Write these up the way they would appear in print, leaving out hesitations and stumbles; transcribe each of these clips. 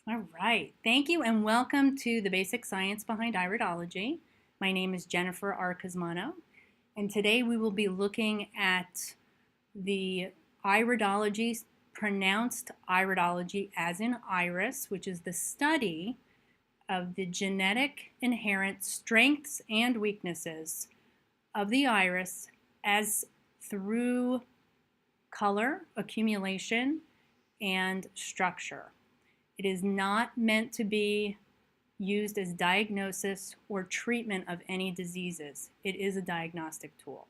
All right. Thank you and welcome to the basic science behind iridology. My name is Jennifer R. Cosmano, and today we will be looking at the iridology, pronounced iridology as in iris, which is the study of the genetic inherent strengths and weaknesses of the iris as through color, accumulation, and structure. It is not meant to be used as diagnosis or treatment of any diseases. It is a diagnostic tool.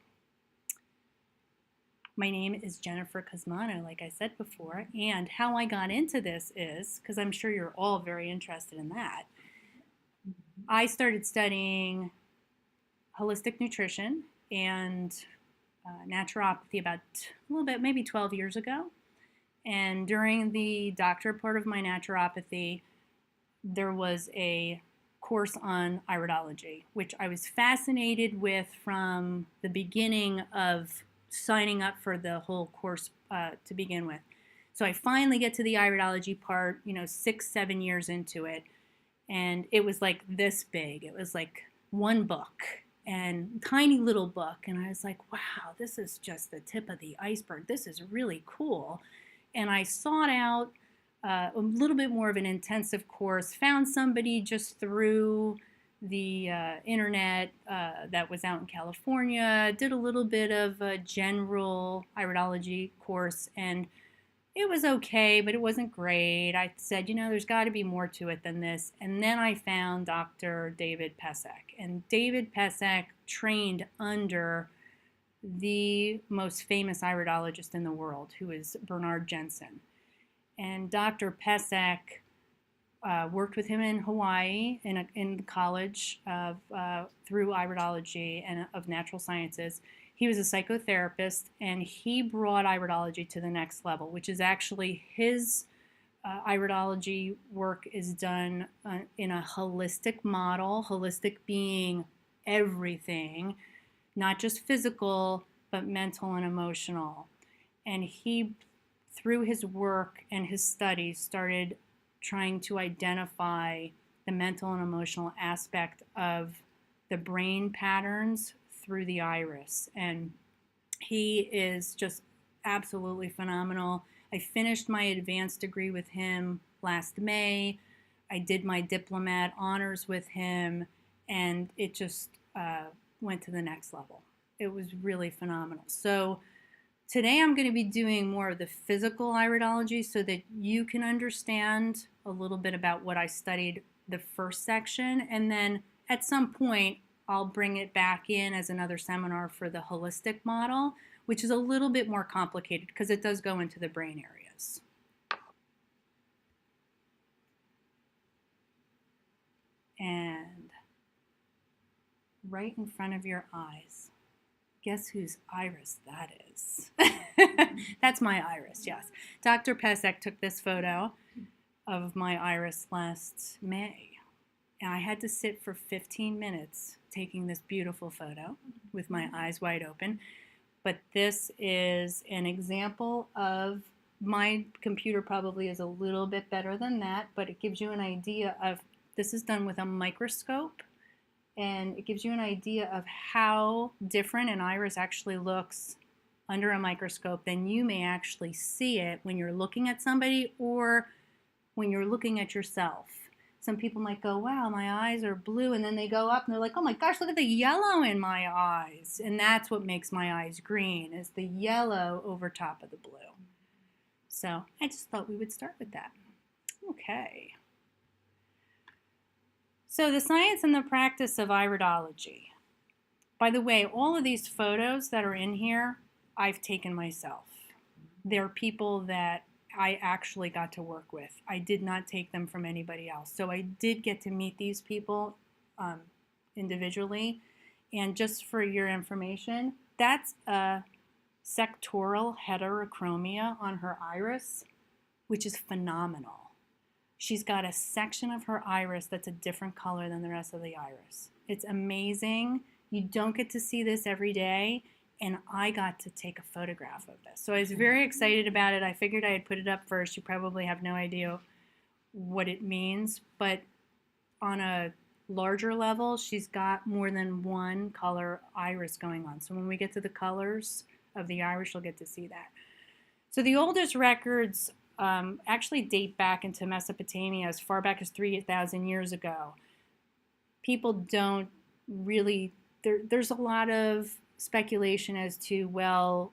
My name is Jennifer Cosmano, like I said before, and how I got into this is, because I'm sure you're all very interested in that, I started studying holistic nutrition and naturopathy about a little bit, maybe 12 years ago. And during the doctorate part of my naturopathy, there was a course on iridology, which I was fascinated with from the beginning of signing up for the whole course to begin with. So I finally get to the iridology part, 6, 7 years into it, and it was like this big. It was like one book and tiny little book, and I was like, wow, this is just the tip of the iceberg. This is really cool. And I sought out a little bit more of an intensive course, found somebody just through the internet that was out in California, did a little bit of a general iridology course, and it was okay, but it wasn't great. I said, there's got to be more to it than this. And then I found Dr. David Pesek. And David Pesek trained under the most famous iridologist in the world, who is Bernard Jensen. And Dr. Pesek worked with him in Hawaii in the college of through iridology and of natural sciences. He was a psychotherapist, and he brought iridology to the next level, which is actually his iridology work is done in a holistic model, holistic being everything, not just physical, but mental and emotional. And he, through his work and his studies, started trying to identify the mental and emotional aspect of the brain patterns through the iris. And he is just absolutely phenomenal. I finished my advanced degree with him last May. I did my diplomat honors with him, and it just went to the next level. It was really phenomenal. So today I'm going to be doing more of the physical iridology so that you can understand a little bit about what I studied the first section, and then at some point I'll bring it back in as another seminar for the holistic model, which is a little bit more complicated because it does go into the brain areas. And right in front of your eyes, guess whose iris that is? That's my iris, yes. Dr. Pesek took this photo of my iris last May. And I had to sit for 15 minutes taking this beautiful photo with my eyes wide open. But this is an example of, my computer probably is a little bit better than that, but it gives you an idea of, this is done with a microscope, and it gives you an idea of how different an iris actually looks under a microscope than you may actually see it when you're looking at somebody or when you're looking at yourself. Some people might go, wow, my eyes are blue, and then they go up and they're like, oh my gosh, look at the yellow in my eyes. And that's what makes my eyes green, is the yellow over top of the blue. So I just thought we would start with that. Okay. So the science and the practice of iridology. By the way, all of these photos that are in here, I've taken myself. They're people that I actually got to work with. I did not take them from anybody else. So I did get to meet these people individually. And just for your information, that's a sectoral heterochromia on her iris, which is phenomenal. She's got a section of her iris that's a different color than the rest of the iris. It's amazing. You don't get to see this every day, and I got to take a photograph of this. So I was very excited about it. I figured I'd put it up first. You probably have no idea what it means, but on a larger level, she's got more than one color iris going on. So when we get to the colors of the iris, you'll get to see that. So the oldest records actually date back into Mesopotamia as far back as 3,000 years ago. People don't really, there's a lot of speculation as to, well,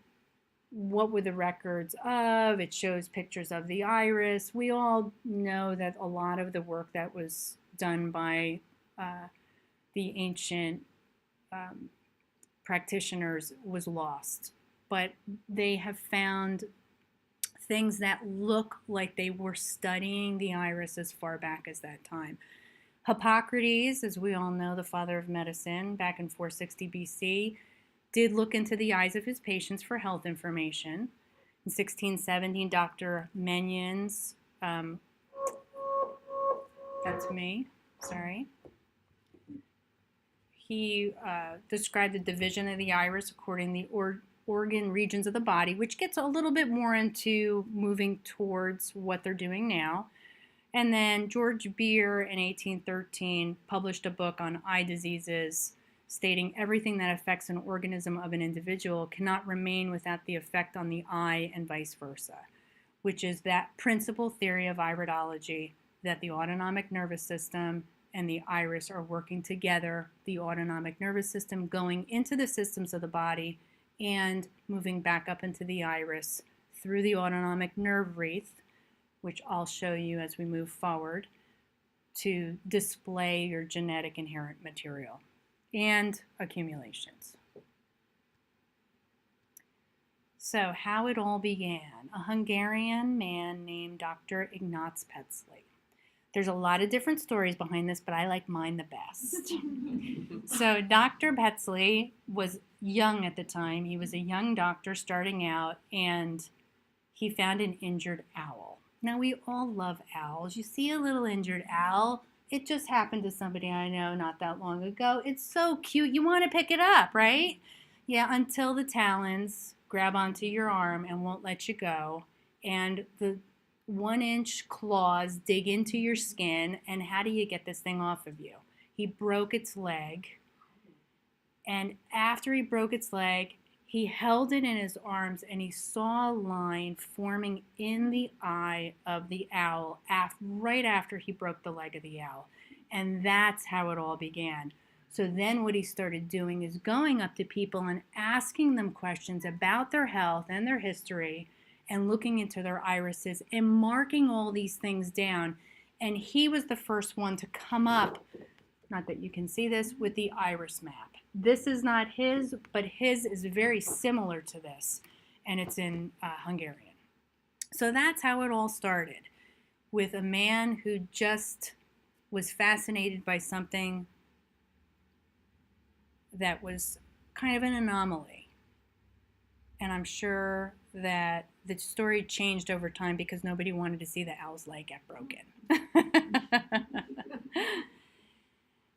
what were the records of? It shows pictures of the iris. We all know that a lot of the work that was done by the ancient practitioners was lost, but they have found things that look like they were studying the iris as far back as that time. Hippocrates, as we all know, the father of medicine, back in 460 BC, did look into the eyes of his patients for health information. In 1617, Dr. Menyon's, that's me, sorry. He described the division of the iris according to the organ regions of the body, which gets a little bit more into moving towards what they're doing now. And then George Beer in 1813 published a book on eye diseases, stating everything that affects an organism of an individual cannot remain without the effect on the eye and vice versa, which is that principal theory of iridology, that the autonomic nervous system and the iris are working together, the autonomic nervous system going into the systems of the body and moving back up into the iris through the autonomic nerve wreath, which I'll show you as we move forward, to display your genetic inherent material and accumulations. So how it all began. A Hungarian man named Dr. Ignaz Petzli. There's a lot of different stories behind this, but I like mine the best. So Dr. Petzli was young at the time. He was a young doctor starting out, and he found an injured owl. Now, we all love owls. You see a little injured owl. It just happened to somebody I know not that long ago. It's so cute. You want to pick it up, right? Yeah, until the talons grab onto your arm and won't let you go, and the 1-inch claws dig into your skin, and how do you get this thing off of you? He broke its leg, and after he broke its leg, he held it in his arms, and he saw a line forming in the eye of the owl right after he broke the leg of the owl. And that's how it all began. So then what he started doing is going up to people and asking them questions about their health and their history, and looking into their irises and marking all these things down. And he was the first one to come up, not that you can see this, with the iris map. This is not his, but his is very similar to this, and it's in Hungarian. So that's how it all started, with a man who just was fascinated by something that was kind of an anomaly. And I'm sure that the story changed over time because nobody wanted to see the owl's leg get broken.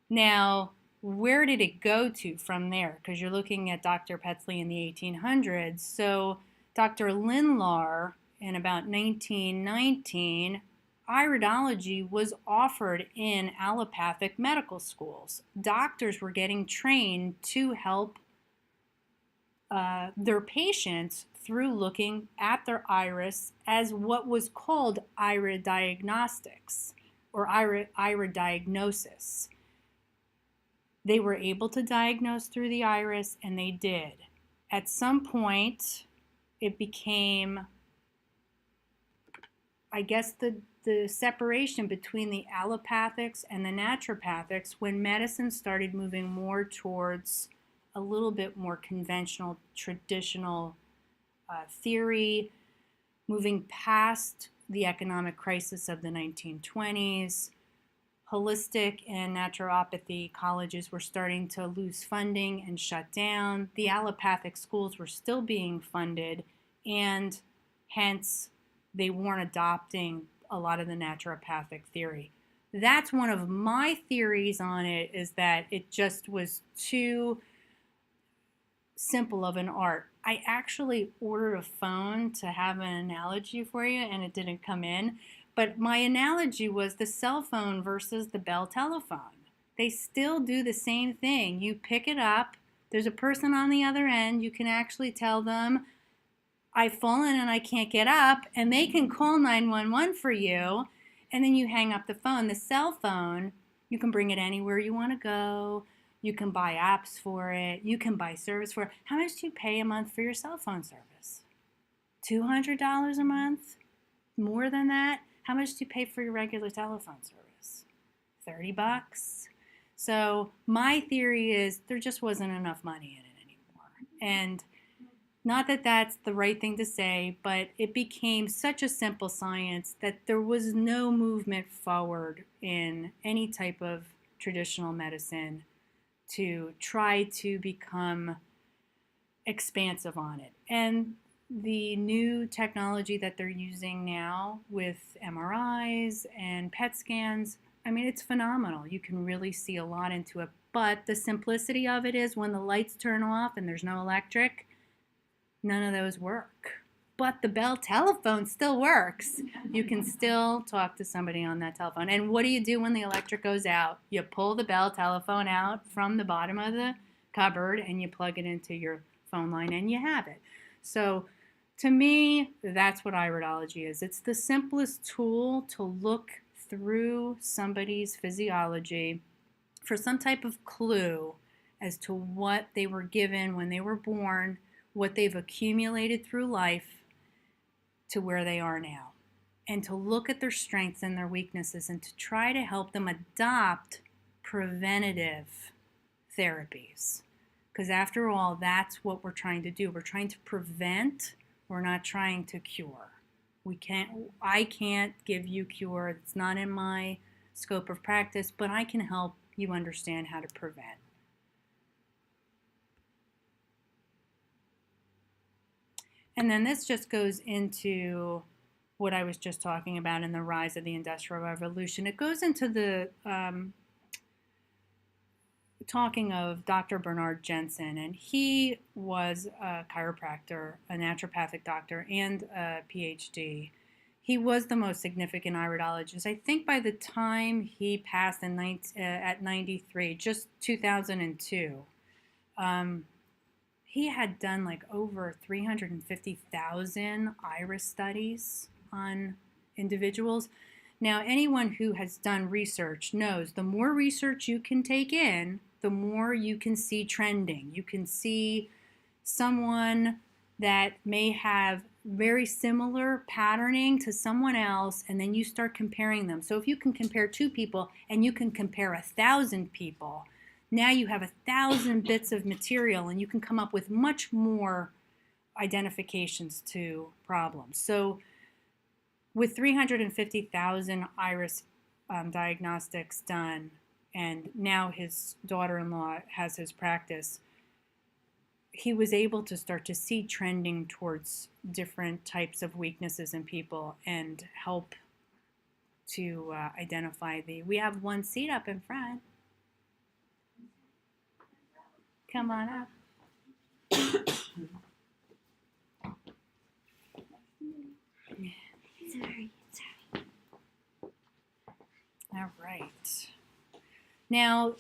Now, where did it go to from there? Because you're looking at Dr. Petzli in the 1800s. So Dr. Lindlar, in about 1919, iridology was offered in allopathic medical schools. Doctors were getting trained to help their patients through looking at their iris as what was called iriddiagnostics or iriddiagnosis. They were able to diagnose through the iris, and they did. At some point, it became, I guess, the separation between the allopathics and the naturopathics when medicine started moving more towards a little bit more conventional, traditional theory, moving past the economic crisis of the 1920s. Holistic and naturopathy colleges were starting to lose funding and shut down. The allopathic schools were still being funded, and hence they weren't adopting a lot of the naturopathic theory. That's one of my theories on it, is that it just was too simple of an art. I actually ordered a phone to have an analogy for you, and it didn't come in. But my analogy was the cell phone versus the Bell telephone. They still do the same thing. You pick it up, there's a person on the other end. You can actually tell them, I've fallen and I can't get up, and they can call 911 for you, and then you hang up the phone. The cell phone, you can bring it anywhere you want to go. You can buy apps for it. You can buy service for it. How much do you pay a month for your cell phone service? $200 a month? More than that? How much do you pay for your regular telephone service? $30? So my theory is there just wasn't enough money in it anymore. And not that that's the right thing to say, but it became such a simple science that there was no movement forward in any type of traditional medicine to try to become expansive on it. And the new technology that they're using now with MRIs and PET scans, I mean, it's phenomenal. You can really see a lot into it. But the simplicity of it is when the lights turn off and there's no electric, none of those work. But the Bell telephone still works. You can still talk to somebody on that telephone. And what do you do when the electric goes out? You pull the Bell telephone out from the bottom of the cupboard and you plug it into your phone line and you have it. So to me, that's what iridology is. It's the simplest tool to look through somebody's physiology for some type of clue as to what they were given when they were born, what they've accumulated through life to where they are now, and to look at their strengths and their weaknesses and to try to help them adopt preventative therapies. Because after all, that's what we're trying to do. We're trying to prevent, we're not trying to cure. I can't give you cure. It's not in my scope of practice, but I can help you understand how to prevent. And then this just goes into what I was just talking about in the rise of the Industrial Revolution. It goes into the talking of Dr. Bernard Jensen, and he was a chiropractor, a naturopathic doctor, and a PhD. He was the most significant iridologist. I think by the time he passed at 93, just 2002, he had done like over 350,000 iris studies on individuals. Now, anyone who has done research knows the more research you can take in, the more you can see trending. You can see someone that may have very similar patterning to someone else, and then you start comparing them. So if you can compare two people and you can compare 1,000 people, now you have 1,000 bits of material and you can come up with much more identifications to problems. So with 350,000 iris diagnostics done, and now his daughter-in-law has his practice, he was able to start to see trending towards different types of weaknesses in people and help to identify we have one seat up in front. Come on up. Sorry. All right. Now,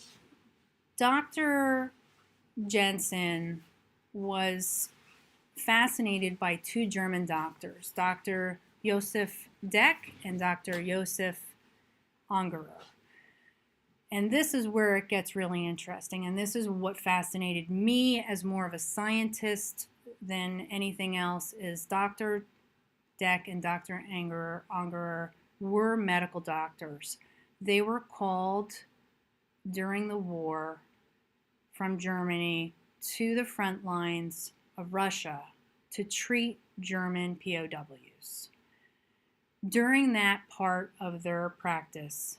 Dr. Jensen was fascinated by two German doctors, Dr. Joseph Deck and Dr. Joseph Angerer. And this is where it gets really interesting, and this is what fascinated me as more of a scientist than anything else, is Dr. Deck and Dr. Angerer were medical doctors. They were called during the war from Germany to the front lines of Russia to treat German POWs. During that part of their practice,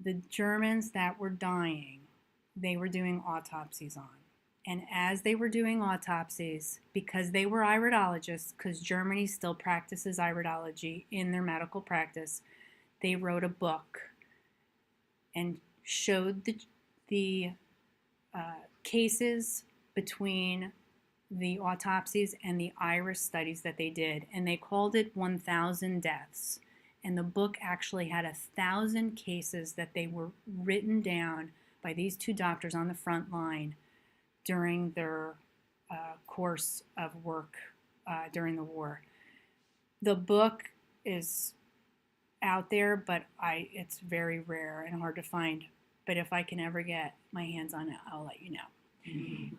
the Germans that were dying, they were doing autopsies on. And as they were doing autopsies, because they were iridologists, because Germany still practices iridology in their medical practice, they wrote a book and showed the cases between the autopsies and the iris studies that they did. And they called it 1,000 deaths. And the book actually had 1,000 cases that they were written down by these two doctors on the front line during their course of work during the war. The book is out there, but it's very rare and hard to find. But if I can ever get my hands on it, I'll let you know.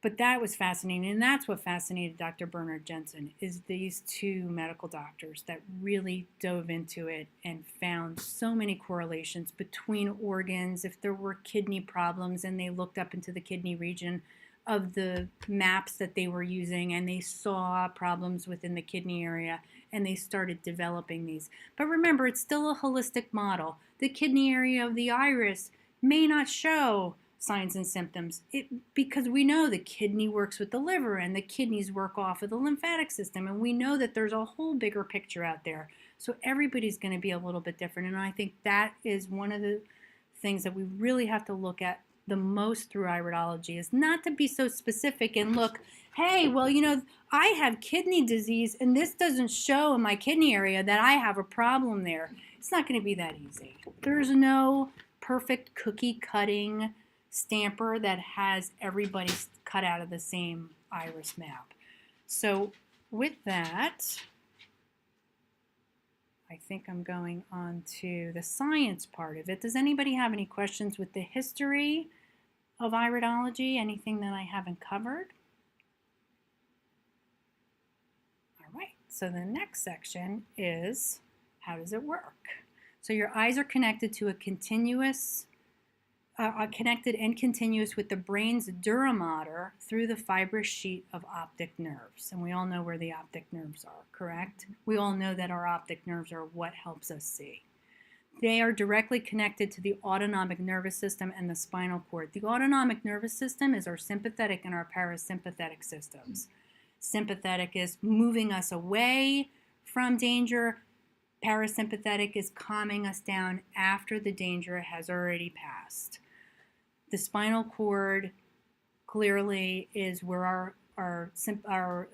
But that was fascinating, and that's what fascinated Dr. Bernard Jensen, is these two medical doctors that really dove into it and found so many correlations between organs. If there were kidney problems, and they looked up into the kidney region of the maps that they were using, and they saw problems within the kidney area, and they started developing these. But remember, it's still a holistic model. The kidney area of the iris may not show signs and symptoms because we know the kidney works with the liver, and the kidneys work off of the lymphatic system, and we know that there's a whole bigger picture out there. So everybody's going to be a little bit different, and I think that is one of the things that we really have to look at the most through iridology, is not to be so specific and look, hey, well, I have kidney disease and this doesn't show in my kidney area that I have a problem there. It's not going to be that easy. There's no perfect cookie cutting stamper that has everybody cut out of the same iris map. So with that, I think I'm going on to the science part of it. Does anybody have any questions with the history of iridology? Anything that I haven't covered? All right, so the next section is, how does it work? So your eyes are connected to a continuous connected and continuous with the brain's dura mater through the fibrous sheet of optic nerves. And we all know where the optic nerves are, correct? We all know that our optic nerves are what helps us see. They are directly connected to the autonomic nervous system and the spinal cord. The autonomic nervous system is our sympathetic and our parasympathetic systems. Sympathetic is moving us away from danger. Parasympathetic is calming us down after the danger has already passed. The spinal cord clearly is where our central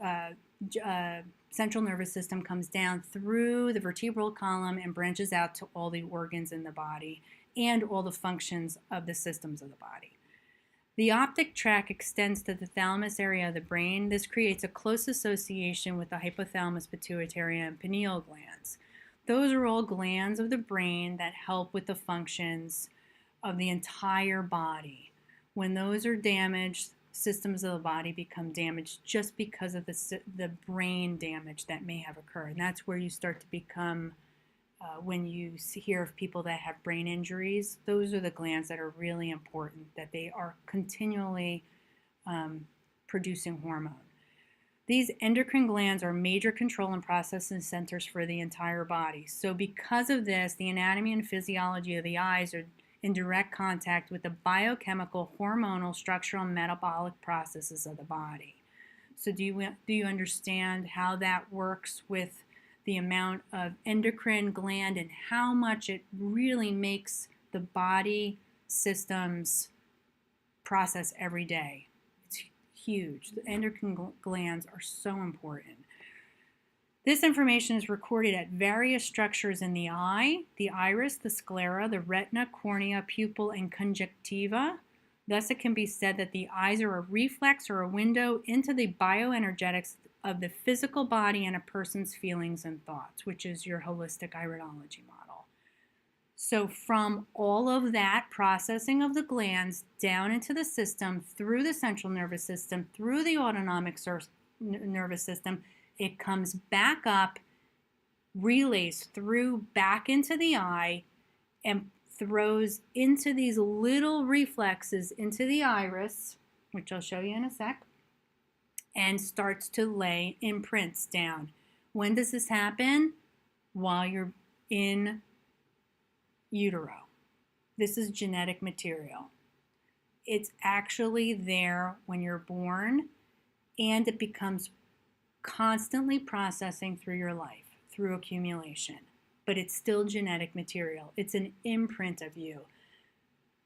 nervous system comes down through the vertebral column and branches out to all the organs in the body and all the functions of the systems of the body. The optic tract extends to the thalamus area of the brain. This creates a close association with the hypothalamus, pituitary, and pineal glands. Those are all glands of the brain that help with the functions of the entire body. When those are damaged, systems of the body become damaged just because of the brain damage that may have occurred. And that's where you start to become, when you hear of people that have brain injuries, those are the glands that are really important, that they are continually producing hormone. These endocrine glands are major control and processing centers for the entire body. So because of this, the anatomy and physiology of the eyes are in direct contact with the biochemical, hormonal, structural, and metabolic processes of the body. So do you understand how that works with the amount of endocrine gland and how much it really makes the body systems process every day? It's huge. The endocrine glands are so important. This information is recorded at various structures in the eye, the iris, the sclera, the retina, cornea, pupil, and conjunctiva. Thus, it can be said that the eyes are a reflex or a window into the bioenergetics of the physical body and a person's feelings and thoughts, which is your holistic iridology model. So from all of that processing of the glands down into the system, through the central nervous system, through the autonomic nervous system, it comes back up, relays through back into the eye, and throws into these little reflexes into the iris, which I'll show you in a sec, and starts to lay imprints down. When does this happen? While you're in utero. This is genetic material. It's actually there when you're born, and it becomes constantly processing through your life, through accumulation. But it's still genetic material. It's an imprint of you.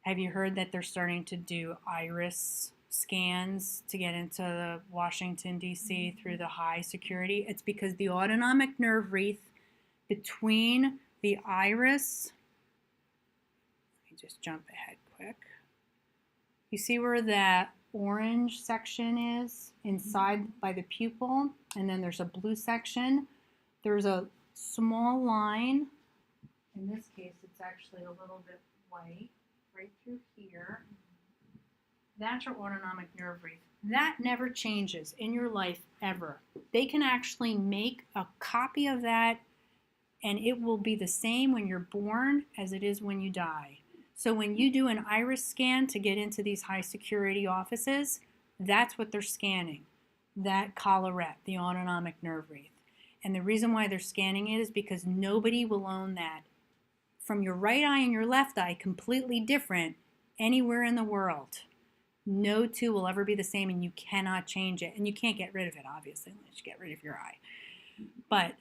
Have you heard that they're starting to do iris scans to get into the Washington, D.C. through the high security? It's because the autonomic nerve wreath between the iris. Let me just jump ahead quick. You see where that orange section is inside by the pupil, and then there's a blue section. There's a small line. In this case, it's actually a little bit white right through here. That's your autonomic nerve wreath. That never changes in your life ever. They can actually make a copy of that, and it will be the same when you're born as it is when you die. So when you do an iris scan to get into these high security offices, that's what they're scanning, that collarette, the autonomic nerve wreath. And the reason why they're scanning it is because nobody will own that. From your right eye and your left eye, completely different anywhere in the world. No two will ever be the same, and you cannot change it. And you can't get rid of it, obviously, unless you get rid of your eye. But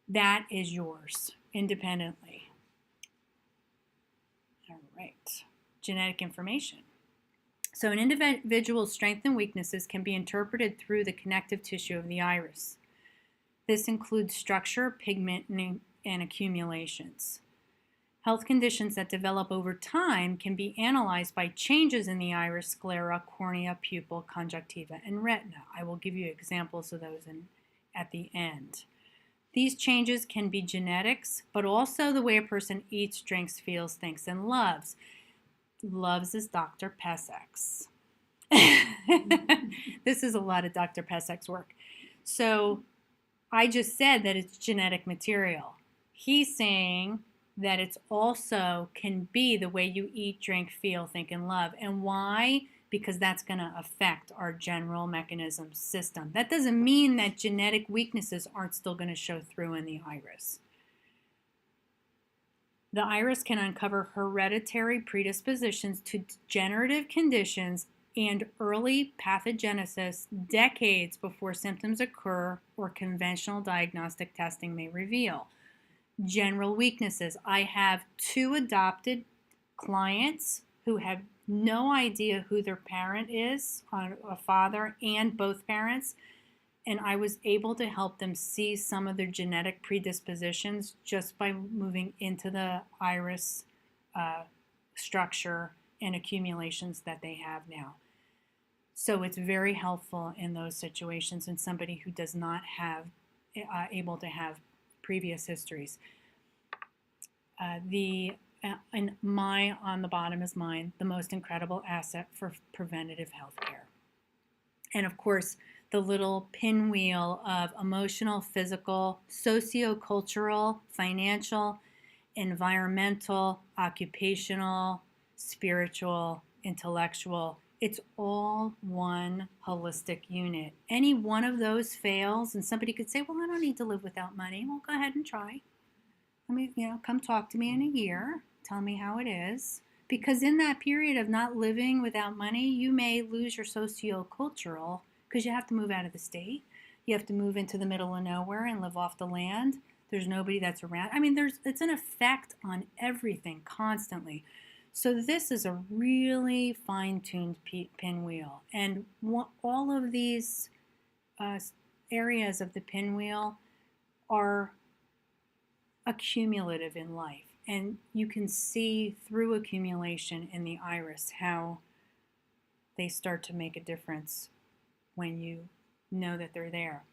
that is yours independently. All right. Genetic information. So an individual's strengths and weaknesses can be interpreted through the connective tissue of the iris. This includes structure, pigment, and accumulations. Health conditions that develop over time can be analyzed by changes in the iris, sclera, cornea, pupil, conjunctiva, and retina. I will give you examples of those at the end. These changes can be genetics, but also the way a person eats, drinks, feels, thinks, and loves. Loves is Dr. Pesek's. This is a lot of Dr. Pesek's work. So I just said that it's genetic material. He's saying that it's also can be the way you eat, drink, feel, think, and love. And why? Because that's going to affect our general mechanism system. That doesn't mean that genetic weaknesses aren't still going to show through in the iris. The iris can uncover hereditary predispositions to degenerative conditions and early pathogenesis decades before symptoms occur or conventional diagnostic testing may reveal. General weaknesses. I have 2 adopted clients who have no idea who their parent is, a father and both parents, and I was able to help them see some of their genetic predispositions just by moving into the iris structure and accumulations that they have now. So it's very helpful in those situations and somebody who does not have able to have previous histories. On the bottom is mine, the most incredible asset for preventative health care. And of course, the little pinwheel of emotional, physical, sociocultural, financial, environmental, occupational, spiritual, intellectual. It's all one holistic unit. Any one of those fails, and somebody could say, well, I don't need to live without money. Well, go ahead and try. Come talk to me in a year. Tell me how it is. Because in that period of not living without money, you may lose your sociocultural because you have to move out of the state. You have to move into the middle of nowhere and live off the land. There's nobody that's around. It's an effect on everything constantly. So this is a really fine-tuned pinwheel. And all of these areas of the pinwheel are accumulative in life. And you can see through accumulation in the iris how they start to make a difference when you know that they're there.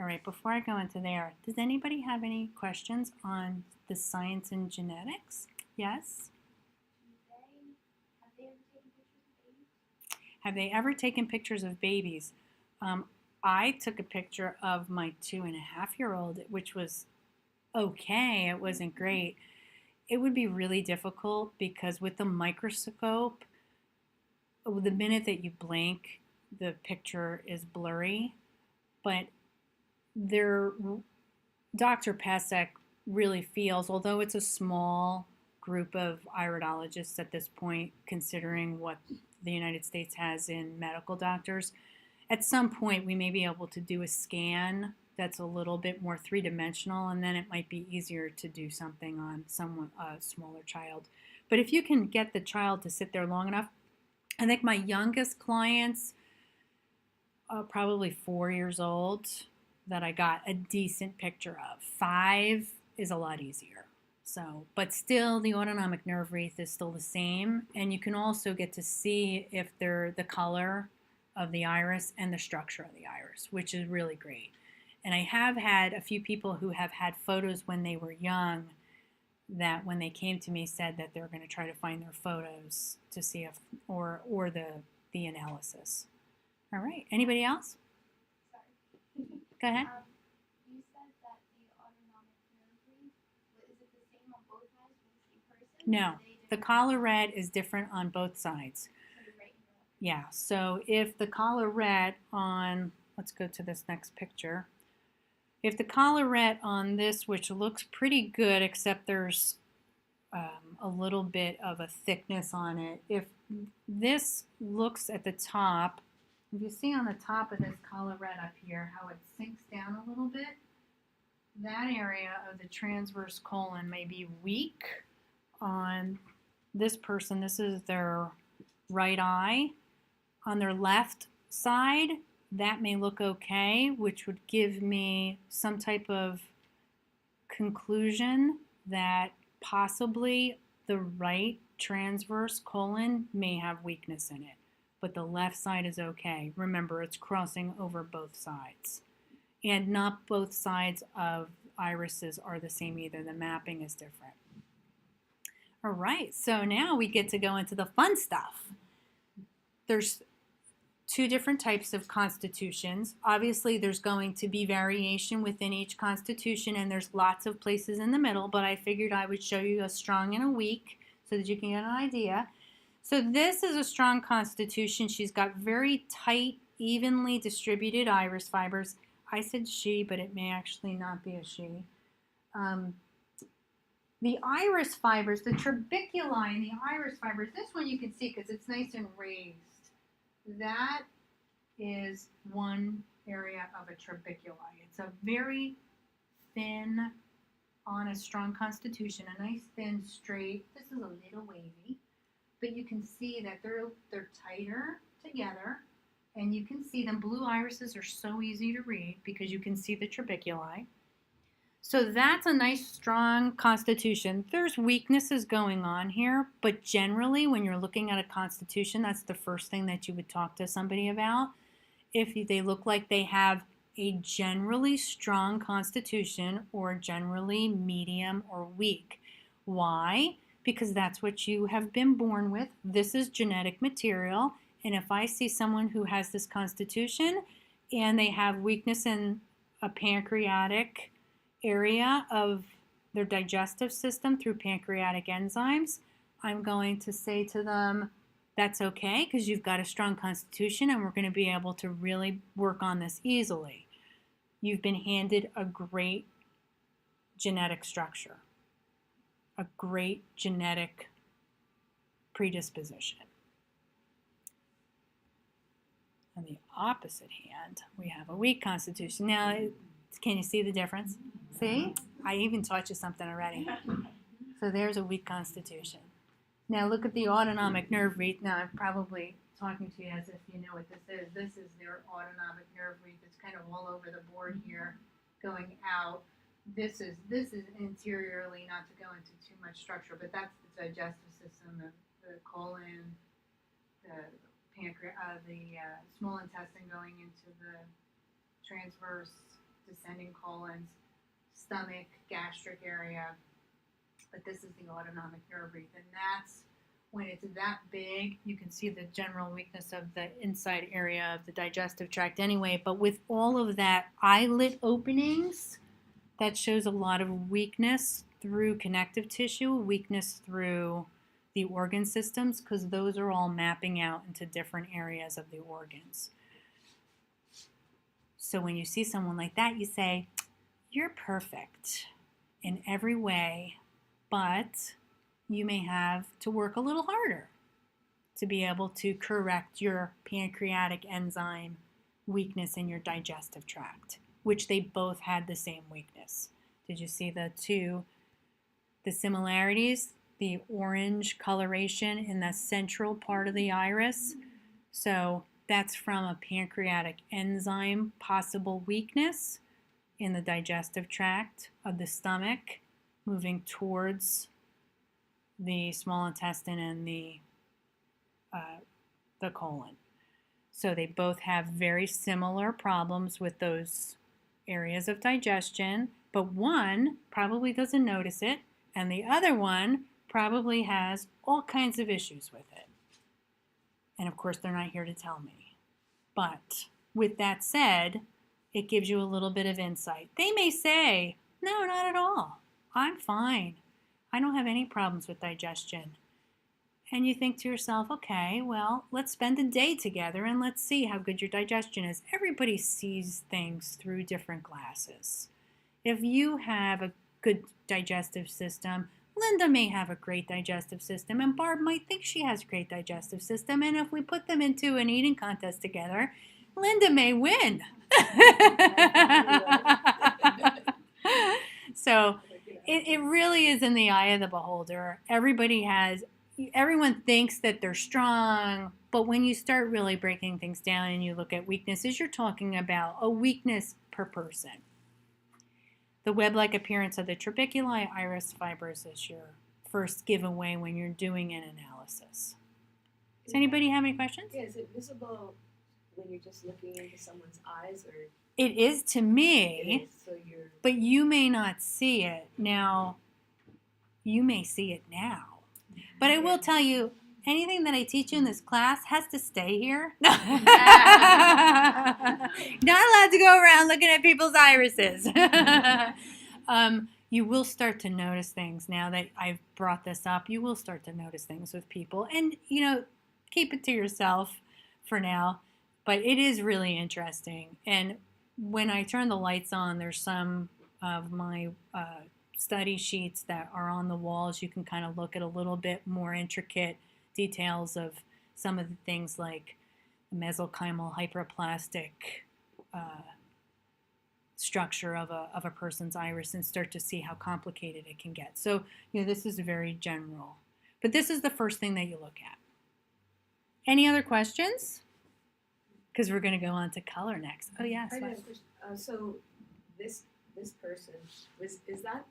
All right, before I go into there, does anybody have any questions on the science and genetics? Yes? Have they ever taken pictures of babies? I took a picture of my 2.5-year-old, which was okay. It wasn't great. It would be really difficult because with the microscope, the minute that you blink, the picture is blurry. But Dr. Pesek really feels, although it's a small group of iridologists at this point, considering what the United States has in medical doctors, at some point we may be able to do a scan that's a little bit more three-dimensional, and then it might be easier to do something on a smaller child. But if you can get the child to sit there long enough, I think my youngest clients, probably 4 years old, that I got a decent picture of. 5, is a lot easier. So, but still the autonomic nerve wreath is still the same, and you can also get to see if they're the color of the iris and the structure of the iris, which is really great. And I have had a few people who have had photos when they were young that when they came to me said that they're going to try to find their photos to see if or the analysis. All right. Anybody else? Sorry. Go ahead. You said that the autonomic nerve wreath, is it the same on both eyes for the same person? No. The collar red is different on both sides. Yeah. So if the collar red on, let's go to this next picture. If the collar red on this, which looks pretty good, except there's a little bit of a thickness on it. If this looks at the top, if you see on the top of this collar red up here how it sinks down a little bit, that area of the transverse colon may be weak on this person. This is their right eye. On their left side, that may look okay, which would give me some type of conclusion that possibly the right transverse colon may have weakness in it, but the left side is okay. Remember, it's crossing over both sides. And not both sides of irises are the same either. The mapping is different. All right, so now we get to go into the fun stuff. There's two different types of constitutions. Obviously, there's going to be variation within each constitution, and there's lots of places in the middle, but I figured I would show you a strong and a weak so that you can get an idea. So this is a strong constitution. She's got very tight, evenly distributed iris fibers. I said she, but it may actually not be a she. The iris fibers, the trabeculi and the iris fibers, this one you can see because it's nice and raised. That is one area of a trabeculi. It's a very thin, on a strong constitution, a nice thin, straight. This is a little wavy, but you can see that they're tighter together, and you can see them. Blue irises are so easy to read because you can see the trabeculi. So that's a nice, strong constitution. There's weaknesses going on here, but generally when you're looking at a constitution, that's the first thing that you would talk to somebody about. If they look like they have a generally strong constitution or generally medium or weak. Why? Because that's what you have been born with. This is genetic material. And if I see someone who has this constitution and they have weakness in a pancreatic area of their digestive system through pancreatic enzymes, I'm going to say to them, that's okay because you've got a strong constitution and we're going to be able to really work on this easily. You've been handed a great genetic structure, a great genetic predisposition. On the opposite hand, we have a weak constitution. Now, can you see the difference? See? I even taught you something already. So there's a weak constitution. Now look at the autonomic nerve wreath. Now I'm probably talking to you as if you know what this is. This is their autonomic nerve wreath. It's kind of all over the board here, going out. This is interiorly, not to go into too much structure, but that's the digestive system, the colon, the pancreas, the small intestine going into the transverse descending colons, stomach, gastric area, but this is the autonomic nerve wreath, and that's when it's that big. You can see the general weakness of the inside area of the digestive tract anyway, but with all of that eyelid openings, that shows a lot of weakness through connective tissue, weakness through the organ systems, because those are all mapping out into different areas of the organs. So when you see someone like that, you say, you're perfect in every way, but you may have to work a little harder to be able to correct your pancreatic enzyme weakness in your digestive tract, which they both had the same weakness. Did you see the similarities? The orange coloration in the central part of the iris. So that's from a pancreatic enzyme possible weakness in the digestive tract of the stomach moving towards the small intestine and the colon. So they both have very similar problems with those areas of digestion, but one probably doesn't notice it, and the other one probably has all kinds of issues with it. And of course, they're not here to tell me. But with that said, it gives you a little bit of insight. They may say, no, not at all. I'm fine. I don't have any problems with digestion. And you think to yourself, okay, well, let's spend a day together and let's see how good your digestion is. Everybody sees things through different glasses. If you have a good digestive system, Linda may have a great digestive system, and Barb might think she has a great digestive system. And if we put them into an eating contest together, Linda may win. So it really is in the eye of the beholder. Everyone thinks that they're strong, but when you start really breaking things down and you look at weaknesses, you're talking about a weakness per person. The web-like appearance of the trabeculi iris fibers is your first giveaway when you're doing an analysis. Does anybody have any questions? Yeah, is it visible when you're just looking into someone's eyes, or? It is to me, It is, so but you may not see it. Now, you may see it now. But I will tell you, anything that I teach you in this class has to stay here. Not allowed to go around looking at people's irises. You will start to notice things now that I've brought this up. You will start to notice things with people. And, keep it to yourself for now. But it is really interesting. And when I turn the lights on, there's some of my study sheets that are on the walls. You can kind of look at a little bit more intricate details of some of the things like mesenchymal hyperplastic structure of a person's iris, and start to see how complicated it can get. So, this is very general. But this is the first thing that you look at. Any other questions? Because we're going to go on to color next. Oh, yes. I have a question. So this person, is that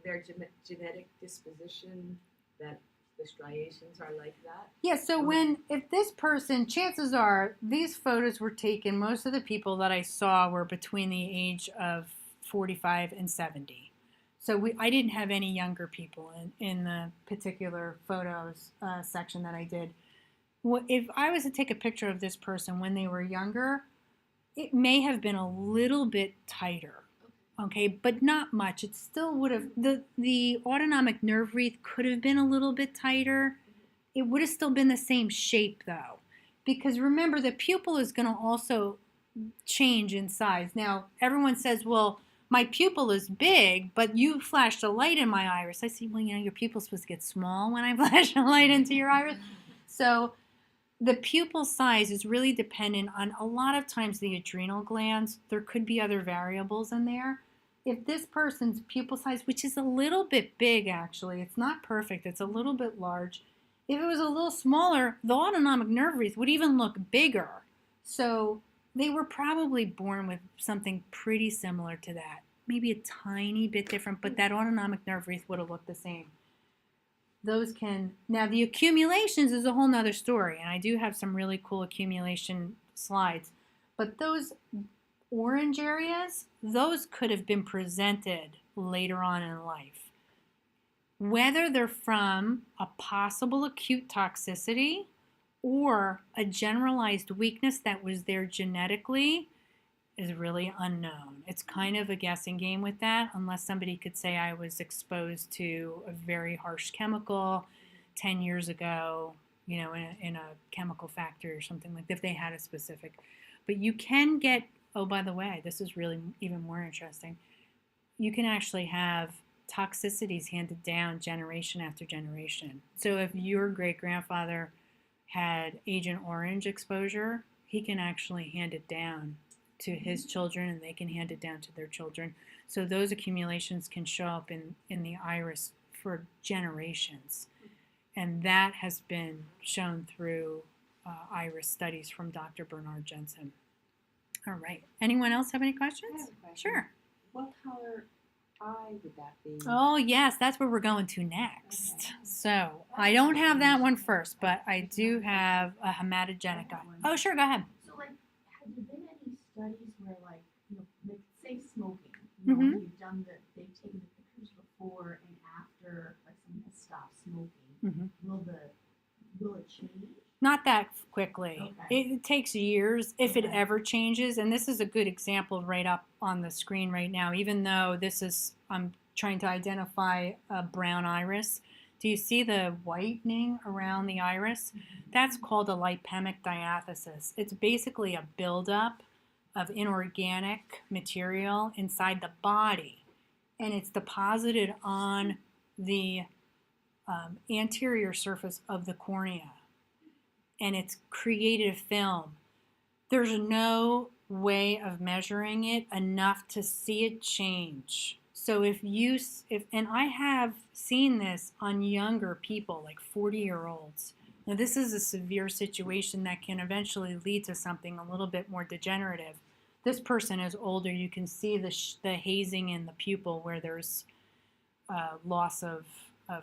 their genetic disposition, that the striations are like that? Yeah, so if this person, chances are these photos were taken, most of the people that I saw were between the age of 45 and 70. So I didn't have any younger people in the particular photos section that I did. If I was to take a picture of this person when they were younger, it may have been a little bit tighter. Okay, but not much. It still would have, the autonomic nerve wreath could have been a little bit tighter. It would have still been the same shape though. Because remember, the pupil is going to also change in size. Now, everyone says, well, my pupil is big, but you flashed a light in my iris. I say, well, your pupil's supposed to get small when I flash a light into your iris. So the pupil size is really dependent on, a lot of times, the adrenal glands. There could be other variables in there. If this person's pupil size, which is a little bit big actually, it's not perfect, it's a little bit large. If it was a little smaller, the autonomic nerve wreath would even look bigger. So they were probably born with something pretty similar to that. Maybe a tiny bit different, but that autonomic nerve wreath would have looked the same. Now the accumulations is a whole nother story, and I do have some really cool accumulation slides. But those orange areas, those could have been presented later on in life. Whether they're from a possible acute toxicity or a generalized weakness that was there genetically is really unknown. It's kind of a guessing game with that, unless somebody could say I was exposed to a very harsh chemical 10 years ago, in a chemical factory or something like that, if they had a specific. But you can get, oh, by the way, this is really even more interesting. You can actually have toxicities handed down generation after generation. So if your great-grandfather had Agent Orange exposure, he can actually hand it down to his children, and they can hand it down to their children. So those accumulations can show up in the iris for generations. And that has been shown through iris studies from Dr. Bernard Jensen. All right. Anyone else have any questions? I have a question. Sure. What color eye would that be? Oh, yes, that's where we're going to next. Okay. So I don't have that one first, but I do have a hematogenic eye. Oh, sure, go ahead. So, like, have there been any studies where, like, like, say smoking, Mhm. they've taken the pictures before and after, like, someone has stopped smoking. Mhm. Will it change? Not that quickly. Okay. It takes years if it Okay. ever changes. And this is a good example right up on the screen right now, even though this is, I'm trying to identify a brown iris. Do you see the whitening around the iris? That's called a lipemic diathesis. It's basically a buildup of inorganic material inside the body, and it's deposited on the anterior surface of the cornea, and it's created a film. There's no way of measuring it enough to see it change. So if and I have seen this on younger people, like 40-year-olds. Now this is a severe situation that can eventually lead to something a little bit more degenerative. This person is older. You can see the hazing in the pupil where there's loss of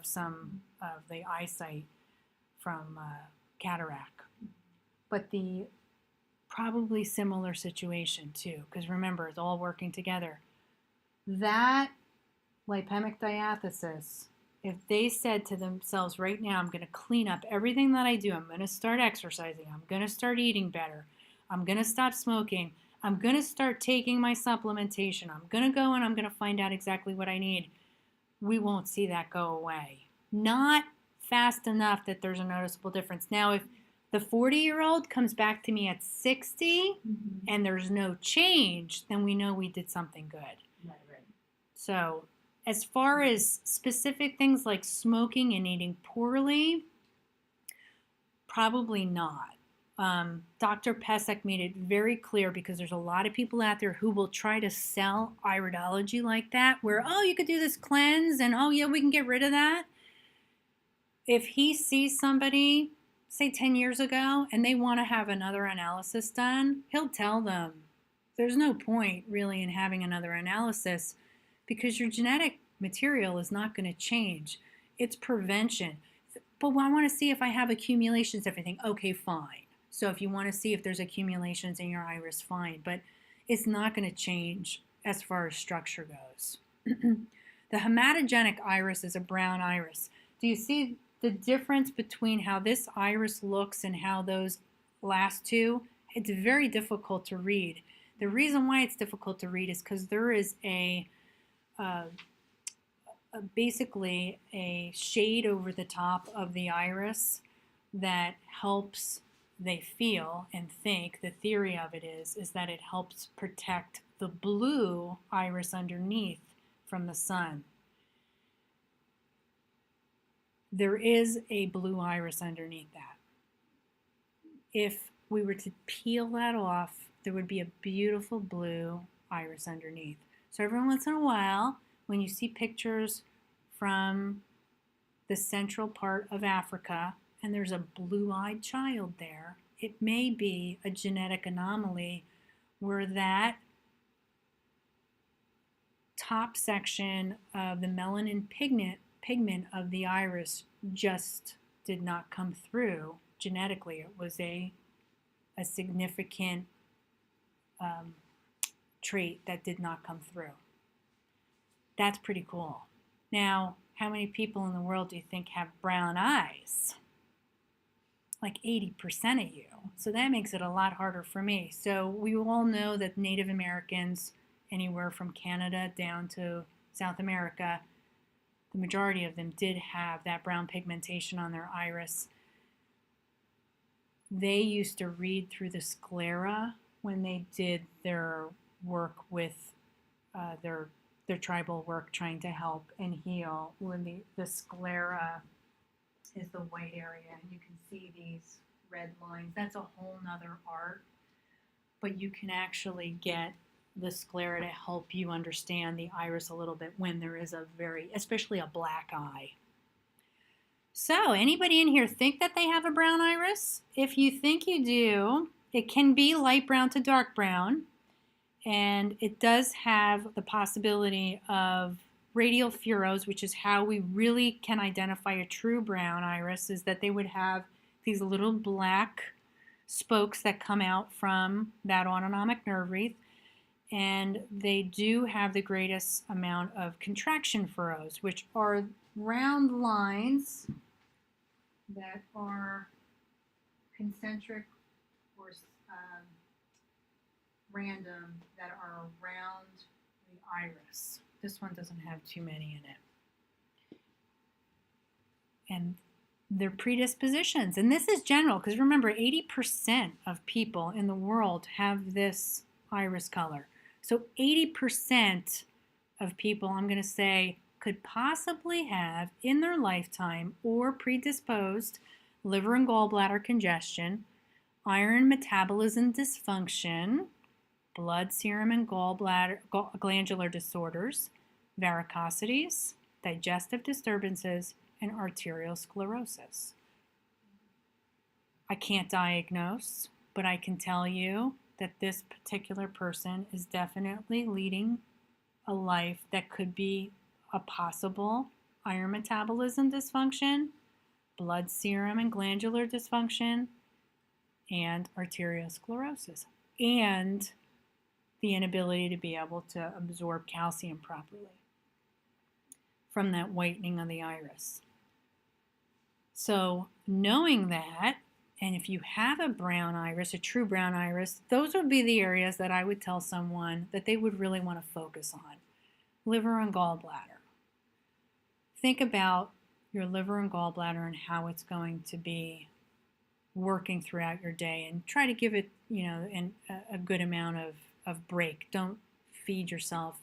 some of the eyesight from cataract. But the probably similar situation too, because remember, it's all working together. That lipemic diathesis, if they said to themselves right now, I'm going to clean up everything that I do, I'm going to start exercising, I'm going to start eating better, I'm going to stop smoking, I'm going to start taking my supplementation, I'm going to go and I'm going to find out exactly what I need, we won't see that go away. Not fast enough that there's a noticeable difference. Now, if the 40-year-old comes back to me at 60 and there's no change, then we know we did something good. Right. So as far as specific things like smoking and eating poorly, probably not. Dr. Pesek made it very clear, because there's a lot of people out there who will try to sell iridology like that, where, oh, you could do this cleanse and, oh, yeah, we can get rid of that. If he sees somebody, say 10 years ago, and they want to have another analysis done, he'll tell them there's no point really in having another analysis, because your genetic material is not going to change. It's prevention. But I want to see if I have accumulations, everything. Okay, fine. So if you want to see if there's accumulations in your iris, fine. But it's not going to change as far as structure goes. The hematogenic iris is a brown iris. Do you see the difference between how this iris looks and how those last two? It's very difficult to read. The reason why it's difficult to read is because there is basically a shade over the top of the iris that helps, they feel and think, the theory of it is that it helps protect the blue iris underneath from the sun. There is a blue iris underneath that. If we were to peel that off, there would be a beautiful blue iris underneath. So every once in a while, when you see pictures from the central part of Africa and there's a blue-eyed child there, it may be a genetic anomaly where that top section of the melanin pigment of the iris just did not come through genetically. It was a significant trait that did not come through. That's pretty cool. Now, how many people in the world do you think have brown eyes? Like 80% of you. So that makes it a lot harder for me. So we all know that Native Americans, anywhere from Canada down to South America, the majority of them did have that brown pigmentation on their iris. They used to read through the sclera when they did their work with their tribal work, trying to help and heal. When the sclera is the white area, and you can see these red lines. That's a whole nother art, but you can actually get the sclera to help you understand the iris a little bit when there is especially a black eye. So, anybody in here think that they have a brown iris? If you think you do, it can be light brown to dark brown, and it does have the possibility of radial furrows, which is how we really can identify a true brown iris, is that they would have these little black spokes that come out from that autonomic nerve wreath, and they do have the greatest amount of contraction furrows, which are round lines that are concentric or random that are around the iris. This one doesn't have too many in it. And they're predispositions. And this is general because remember, 80% of people in the world have this iris color. So 80% of people, I'm going to say, could possibly have in their lifetime or predisposed liver and gallbladder congestion, iron metabolism dysfunction, blood serum and gallbladder glandular disorders, varicosities, digestive disturbances, and arterial sclerosis. I can't diagnose, but I can tell you that this particular person is definitely leading a life that could be a possible iron metabolism dysfunction, blood serum and glandular dysfunction, and arterial sclerosis, and the inability to be able to absorb calcium properly from that whitening of the iris. So knowing that, and if you have a brown iris, a true brown iris, those would be the areas that I would tell someone that they would really want to focus on. Liver and gallbladder. Think about your liver and gallbladder and how it's going to be working throughout your day, and try to give it, a good amount of break. Don't feed yourself,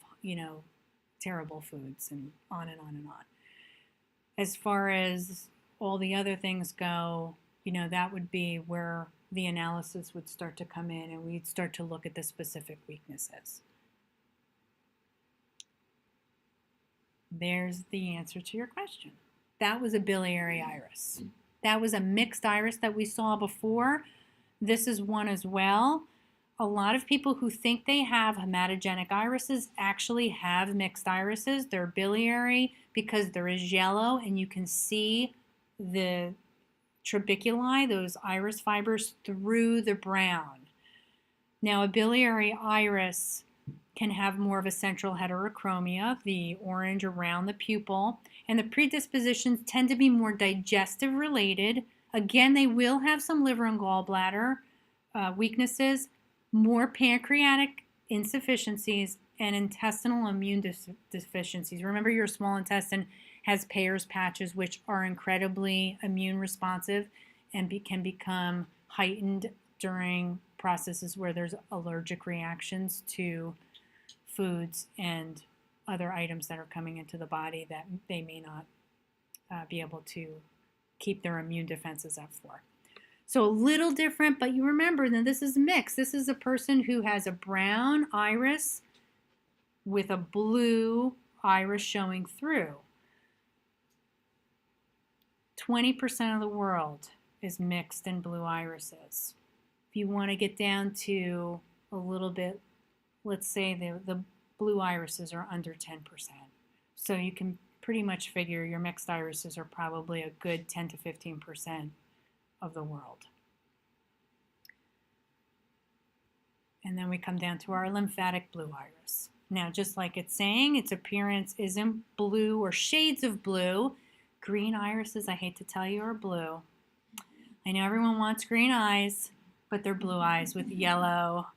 terrible foods and on and on and on. As far as all the other things go, that would be where the analysis would start to come in and we'd start to look at the specific weaknesses. There's the answer to your question. That was a biliary iris. That was a mixed iris that we saw before. This is one as well. A lot of people who think they have hematogenic irises actually have mixed irises. They're biliary because there is yellow and you can see the trabeculi, those iris fibers, through the brown. Now, a biliary iris can have more of a central heterochromia, the orange around the pupil, and the predispositions tend to be more digestive related. Again, they will have some liver and gallbladder weaknesses, more pancreatic insufficiencies, and intestinal immune deficiencies. Remember, your small intestine has Peyer's patches, which are incredibly immune responsive and can become heightened during processes where there's allergic reactions to foods and other items that are coming into the body that they may not be able to keep their immune defenses up for. So a little different, but you remember that this is mixed. This is a person who has a brown iris with a blue iris showing through. 20% of the world is mixed in blue irises. If you want to get down to a little bit, let's say the blue irises are under 10%. So you can pretty much figure your mixed irises are probably a good 10 to 15% of the world. And then we come down to our lymphatic blue iris. Now, just like it's saying, its appearance isn't blue or shades of blue. Green irises, I hate to tell you, are blue. I know everyone wants green eyes, but they're blue eyes with yellow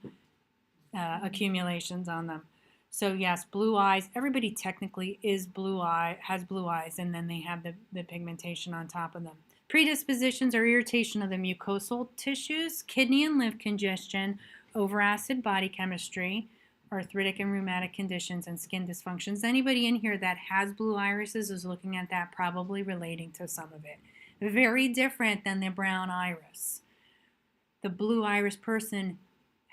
accumulations on them. So yes, blue eyes, everybody technically is has blue eyes, and then they have the pigmentation on top of them. Predispositions are irritation of the mucosal tissues, kidney and lymph congestion, overacid body chemistry, arthritic and rheumatic conditions, and skin dysfunctions. Anybody in here that has blue irises is looking at that, probably relating to some of it. Very different than the brown iris. The blue iris person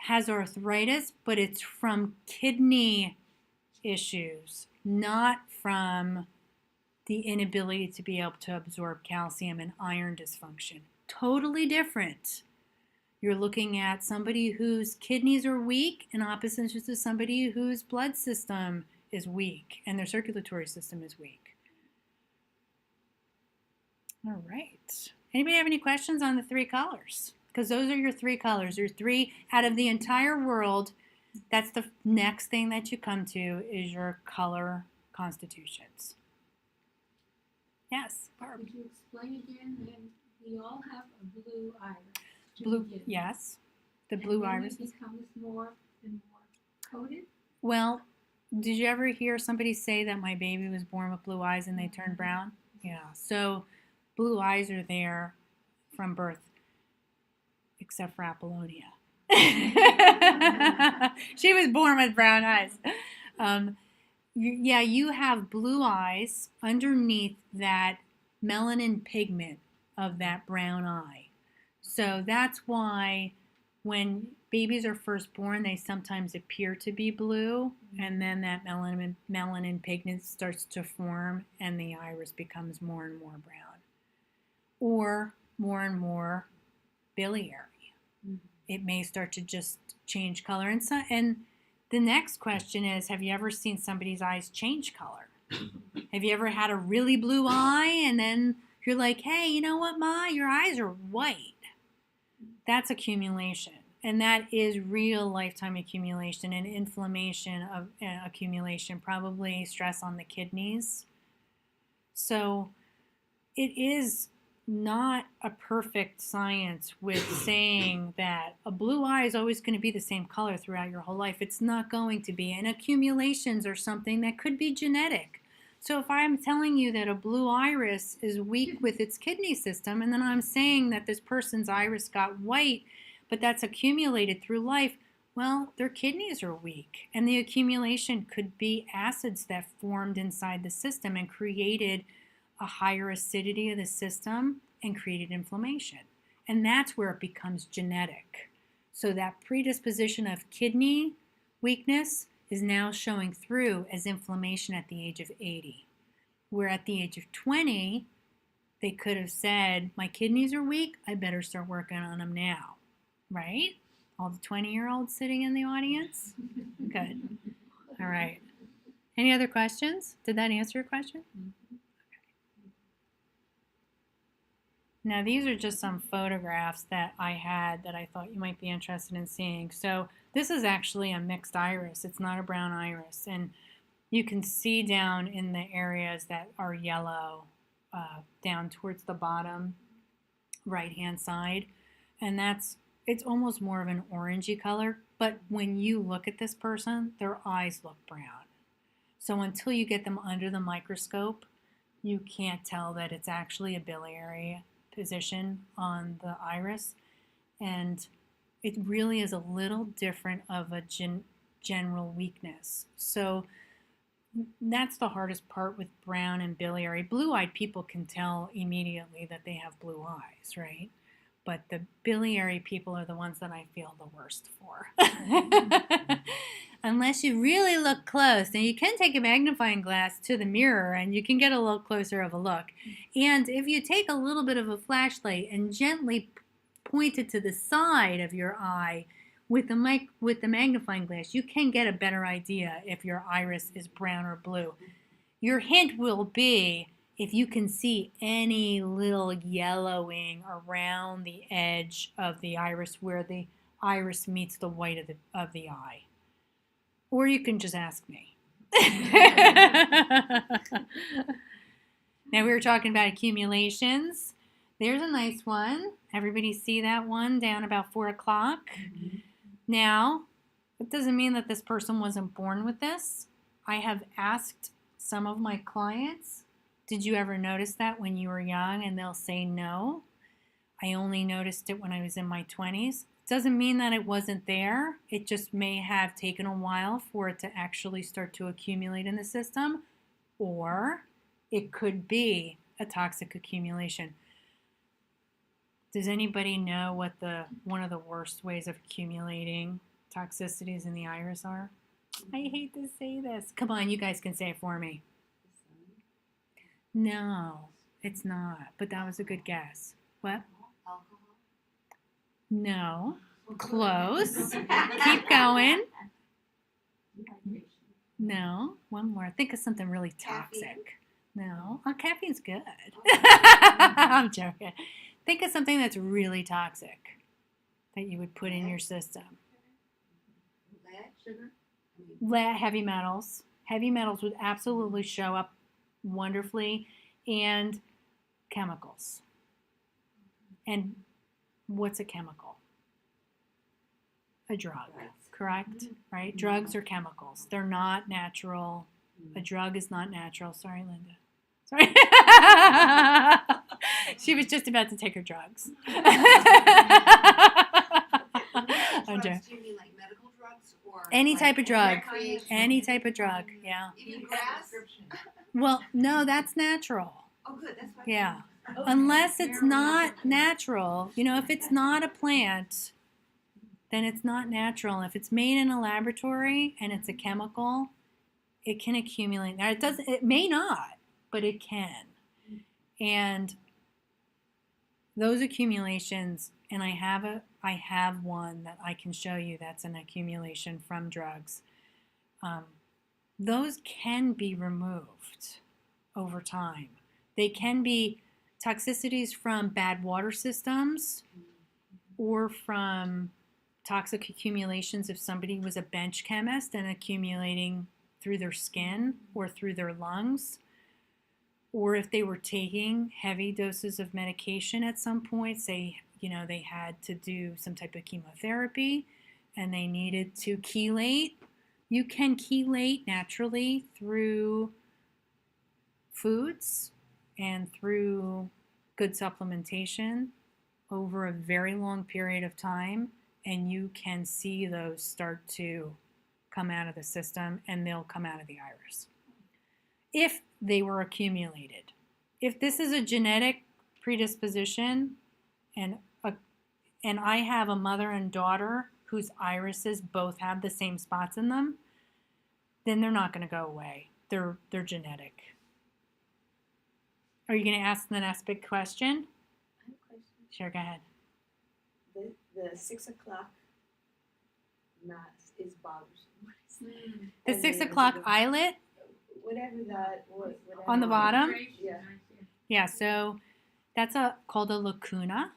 has arthritis, but it's from kidney issues, not from the inability to be able to absorb calcium and iron dysfunction. Totally different. You're looking at somebody whose kidneys are weak in opposition to somebody whose blood system is weak and their circulatory system is weak. All right. Anybody have any questions on the 3 colors? Because those are your 3 colors. Your 3 out of the entire world. That's the next thing that you come to is your color constitutions. Yes, Barb. Could you explain again that we all have a blue iris? to Blue, begin with, yes. The blue and then iris. it becomes more and more coated? Well, did you ever hear somebody say that my baby was born with blue eyes and they turned brown? Yeah. So blue eyes are there from birth, except for Apollonia. She was born with brown eyes. You have blue eyes underneath that melanin pigment of that brown eye. So that's why when babies are first born, they sometimes appear to be blue, and then that melanin pigment starts to form, and the iris becomes more and more brown, or more and more biliary. It may start to just change color. And the next question is, have you ever seen somebody's eyes change color? Have you ever had a really blue eye and then you're like, hey, you know what, Ma, your eyes are white? That's accumulation. And that is real lifetime accumulation and inflammation of accumulation, probably stress on the kidneys. So it is not a perfect science with saying that a blue eye is always going to be the same color throughout your whole life. It's not going to be. And accumulations are something that could be genetic. So if I'm telling you that a blue iris is weak with its kidney system, and then I'm saying that this person's iris got white, but that's accumulated through life, well, their kidneys are weak. And the accumulation could be acids that formed inside the system and created a higher acidity of the system and created inflammation. And that's where it becomes genetic. So that predisposition of kidney weakness is now showing through as inflammation at the age of 80. Where at the age of 20, they could have said, my kidneys are weak, I better start working on them now. Right? All the 20-year-olds sitting in the audience? Good. All right. Any other questions? Did that answer your question? Now, these are just some photographs that I had that I thought you might be interested in seeing. So this is actually a mixed iris. It's not a brown iris. And you can see down in the areas that are yellow, down towards the bottom right-hand side. And it's almost more of an orangey color. But when you look at this person, their eyes look brown. So until you get them under the microscope, you can't tell that it's actually a biliary position on the iris, and it really is a little different of a general weakness. So that's the hardest part with brown and biliary. Blue-eyed people can tell immediately that they have blue eyes, right? But the biliary people are the ones that I feel the worst for. Unless you really look close. Now, you can take a magnifying glass to the mirror and you can get a little closer of a look. And if you take a little bit of a flashlight and gently point it to the side of your eye with the magnifying glass, you can get a better idea if your iris is brown or blue. Your hint will be if you can see any little yellowing around the edge of the iris where the iris meets the white of the eye. Or you can just ask me. Now we were talking about accumulations. There's a nice one. Everybody see that one down about 4 o'clock? Mm-hmm. Now, it doesn't mean that this person wasn't born with this. I have asked some of my clients, did you ever notice that when you were young? And they'll say no. I only noticed it when I was in my 20s. Doesn't mean that it wasn't there. It just may have taken a while for it to actually start to accumulate in the system, or it could be a toxic accumulation. Does anybody know what one of the worst ways of accumulating toxicities in the iris are? I hate to say this. Come on, you guys can say it for me. No, it's not, but that was a good guess. What? No. Close. Keep going. No, one more. Think of something really toxic. Caffeine? No, caffeine's good. I'm joking. Think of something that's really toxic that you would put in your system. Lead, sugar? I mean, Lead, heavy metals. Heavy metals would absolutely show up wonderfully, and chemicals. And what's a chemical? A drug, Drugs. correct? Right? Drugs are chemicals. They're not natural. A drug is not natural. Sorry, Linda. Sorry. She was just about to take her drugs. I'm joking. Drugs, do you mean like medical drugs or Any like type of drug. recreational? Any type of drug, yeah. Even grass? Well, no, that's natural. Oh, good. That's what Yeah. I Unless it's not natural, if it's not a plant, then it's not natural. If it's made in a laboratory and it's a chemical, it can accumulate. Now it may not, but it can. And those accumulations, and I have one that I can show you that's an accumulation from drugs. Those can be removed over time. They can be toxicities from bad water systems or from toxic accumulations if somebody was a bench chemist and accumulating through their skin or through their lungs, or if they were taking heavy doses of medication at some point, say, they had to do some type of chemotherapy and they needed to chelate. You can chelate naturally through foods and through good supplementation over a very long period of time, and you can see those start to come out of the system, and they'll come out of the iris if they were accumulated. If this is a genetic predisposition, and I have a mother and daughter whose irises both have the same spots in them, then they're not going to go away. They're genetic. Are you going to ask the next big question? I have a question. Sure, go ahead. The 6 o'clock mass is bothersome. The And 6 then o'clock the- islet Whatever that was. Whatever on the bottom. Yeah. Yeah, so that's called a lacuna,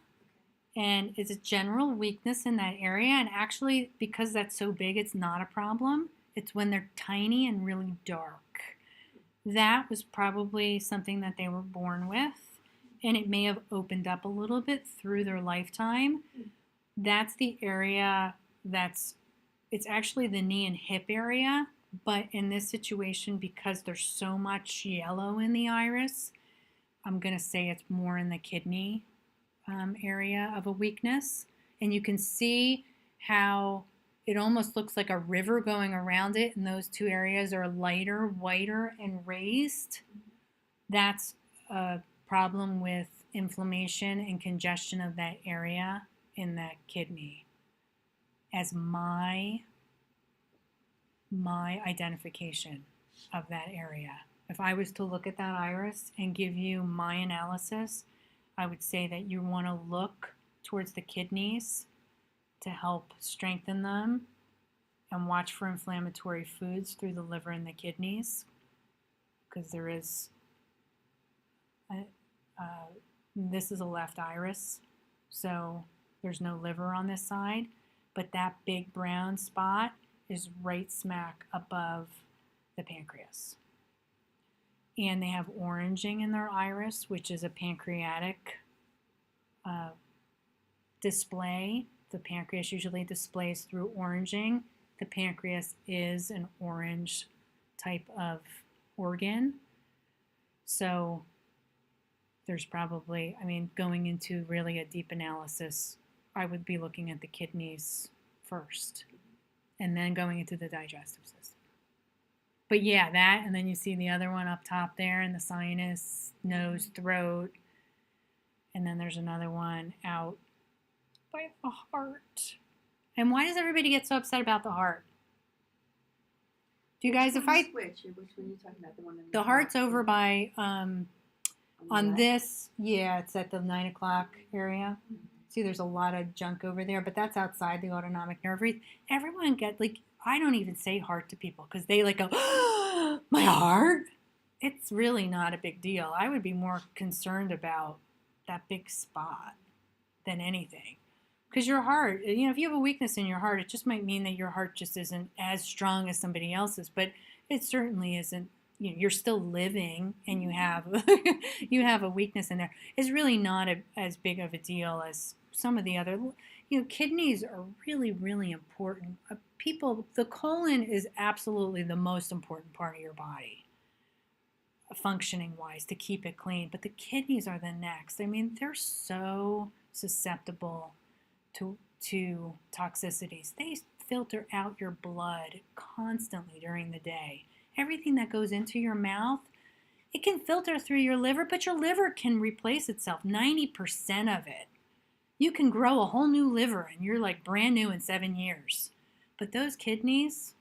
and it's a general weakness in that area. And actually, because that's so big, it's not a problem. It's when they're tiny and really dark. That was probably something that they were born with, and it may have opened up a little bit through their lifetime. That's the area it's actually the knee and hip area, but in this situation, because there's so much yellow in the iris, I'm going to say it's more in the kidney area of a weakness. And you can see how it almost looks like a river going around it, and those two areas are lighter, whiter, and raised. That's a problem with inflammation and congestion of that area in that kidney as my identification of that area. If I was to look at that iris and give you my analysis, I would say that you want to look towards the kidneys to help strengthen them and watch for inflammatory foods through the liver and the kidneys, because there is this is a left iris, so there's no liver on this side, but that big brown spot is right smack above the pancreas. And they have oranging in their iris, which is a pancreatic display. The pancreas usually displays through oranging. The pancreas is an orange type of organ. So there's probably, going into really a deep analysis, I would be looking at the kidneys first and then going into the digestive system. But yeah, that, and then you see the other one up top there in the sinus, nose, throat, and then there's another one out by the heart. And why does everybody get so upset about the heart? Do you guys, Which one are you talking about? The one in the heart's over by, on on the this, yeah, it's at the 9 o'clock area. See, there's a lot of junk over there, but that's outside the autonomic nerve. Everyone I don't even say heart to people because they like go, oh, my heart. It's really not a big deal. I would be more concerned about that big spot than anything. Because your heart, if you have a weakness in your heart, it just might mean that your heart just isn't as strong as somebody else's, but it certainly isn't. You're still living and you have you have a weakness in there. It's really not as big of a deal as some of the other. Kidneys are really, really important. The colon is absolutely the most important part of your body, functioning wise, to keep it clean. But the kidneys are the next. I mean, they're so susceptible to toxicities. They filter out your blood constantly during the day. Everything that goes into your mouth, it can filter through your liver, but your liver can replace itself, 90% of it. You can grow a whole new liver and you're like brand new in 7 years. But those kidneys,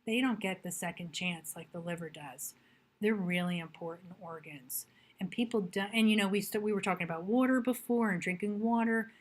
they don't get the second chance like the liver does. They're really important organs. And people do, and we were talking about water before and drinking water,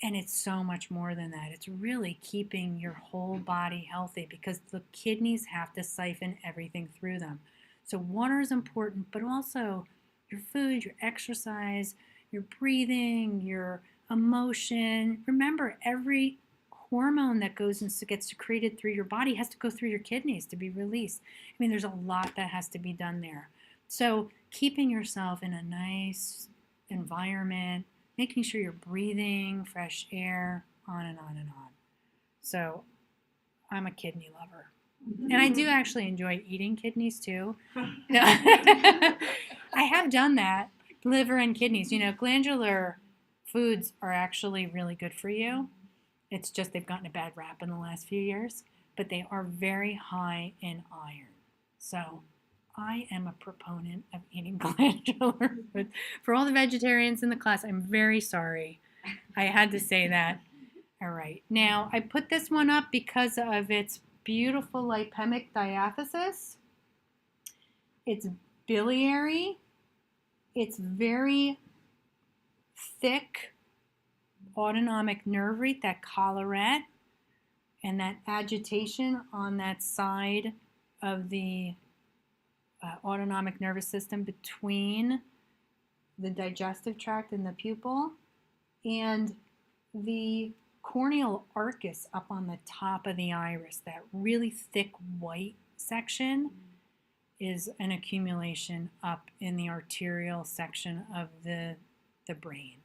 and it's so much more than that. It's really keeping your whole body healthy because the kidneys have to siphon everything through them. So water is important, but also your food, your exercise, your breathing, your emotion. Remember, every hormone that goes and gets secreted through your body has to go through your kidneys to be released. I mean, there's a lot that has to be done there. So keeping yourself in a nice environment, making sure you're breathing fresh air, on and on and on. So I'm a kidney lover. And I do actually enjoy eating kidneys too. I have done that, liver and kidneys. Glandular foods are actually really good for you. It's just they've gotten a bad rap in the last few years, but they are very high in iron. So I am a proponent of eating glandular foods. For all the vegetarians in the class, I'm very sorry. I had to say that. All right. Now, I put this one up because of its beautiful lipemic diathesis. It's biliary. It's very thick autonomic nerve root, that collarette, and that agitation on that side of the autonomic nervous system between the digestive tract and the pupil, and the corneal arcus up on the top of the iris, that really thick white section, is an accumulation up in the arterial section of the brain.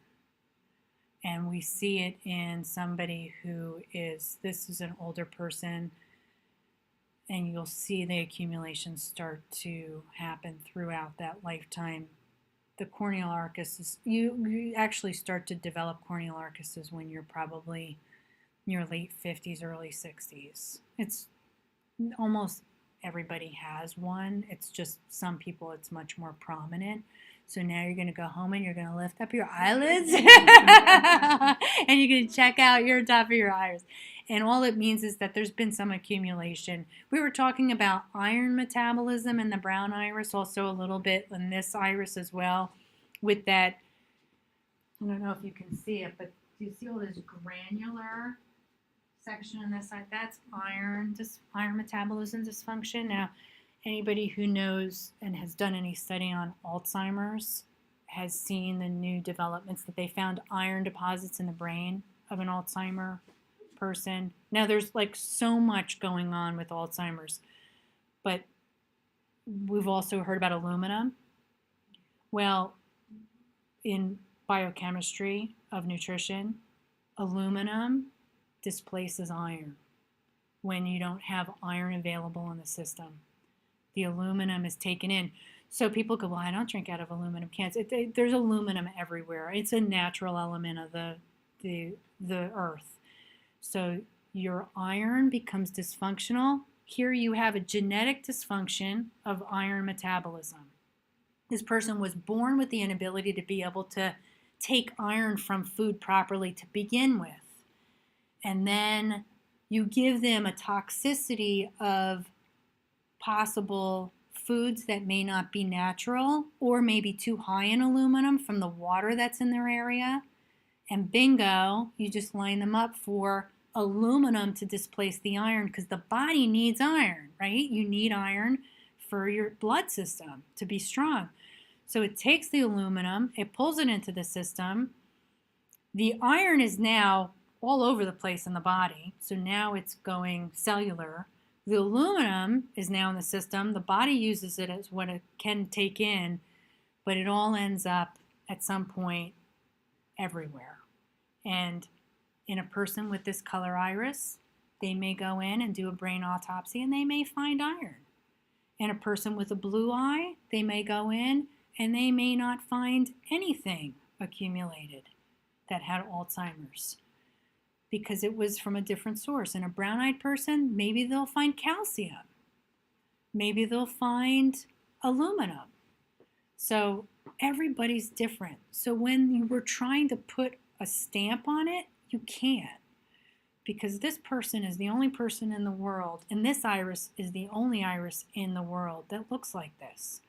And we see it in somebody this is an older person, and you'll see the accumulations start to happen throughout that lifetime. The corneal arcus you actually start to develop corneal arcuses when you're probably in your late 50s, early 60s. It's almost everybody has one. It's just some people it's much more prominent. So now you're going to go home and you're going to lift up your eyelids and you're going to check out your top of your iris. And all it means is that there's been some accumulation. We were talking about iron metabolism in the brown iris, also a little bit in this iris as well, with that, I don't know if you can see it, but do you see all this granular section on this side? That's iron metabolism dysfunction. Now, anybody who knows and has done any study on Alzheimer's has seen the new developments that they found iron deposits in the brain of an Alzheimer person. Now, there's like so much going on with Alzheimer's, but we've also heard about aluminum. Well, in biochemistry of nutrition, aluminum displaces iron when you don't have iron available in the system. The aluminum is taken in. So people go, well, I don't drink out of aluminum cans. There's aluminum everywhere. It's a natural element of the earth. So your iron becomes dysfunctional. Here you have a genetic dysfunction of iron metabolism. This person was born with the inability to be able to take iron from food properly to begin with. And then you give them a toxicity of possible foods that may not be natural or maybe too high in aluminum from the water that's in their area. And bingo, you just line them up for aluminum to displace the iron because the body needs iron, right? You need iron for your blood system to be strong. So it takes the aluminum, it pulls it into the system. The iron is now all over the place in the body, so now it's going cellular. The aluminum is now in the system. The body uses it as what it can take in, but it all ends up at some point everywhere. And in a person with this color iris, they may go in and do a brain autopsy and they may find iron. In a person with a blue eye, they may go in and they may not find anything accumulated that had Alzheimer's because it was from a different source. In a brown-eyed person, maybe they'll find calcium. Maybe they'll find aluminum. So everybody's different. So when you were trying to put a stamp on it, you can't. Because this person is the only person in the world, and this iris is the only iris in the world that looks like this.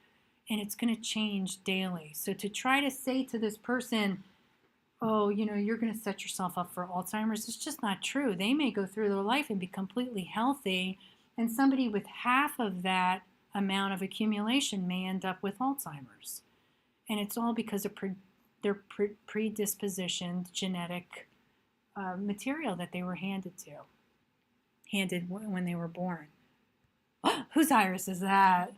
And it's going to change daily. So to try to say to this person, oh, you're going to set yourself up for Alzheimer's, it's just not true. They may go through their life and be completely healthy, and somebody with half of that amount of accumulation may end up with Alzheimer's. And it's all because of their predispositioned genetic material that they were handed when they were born. Whose iris is that?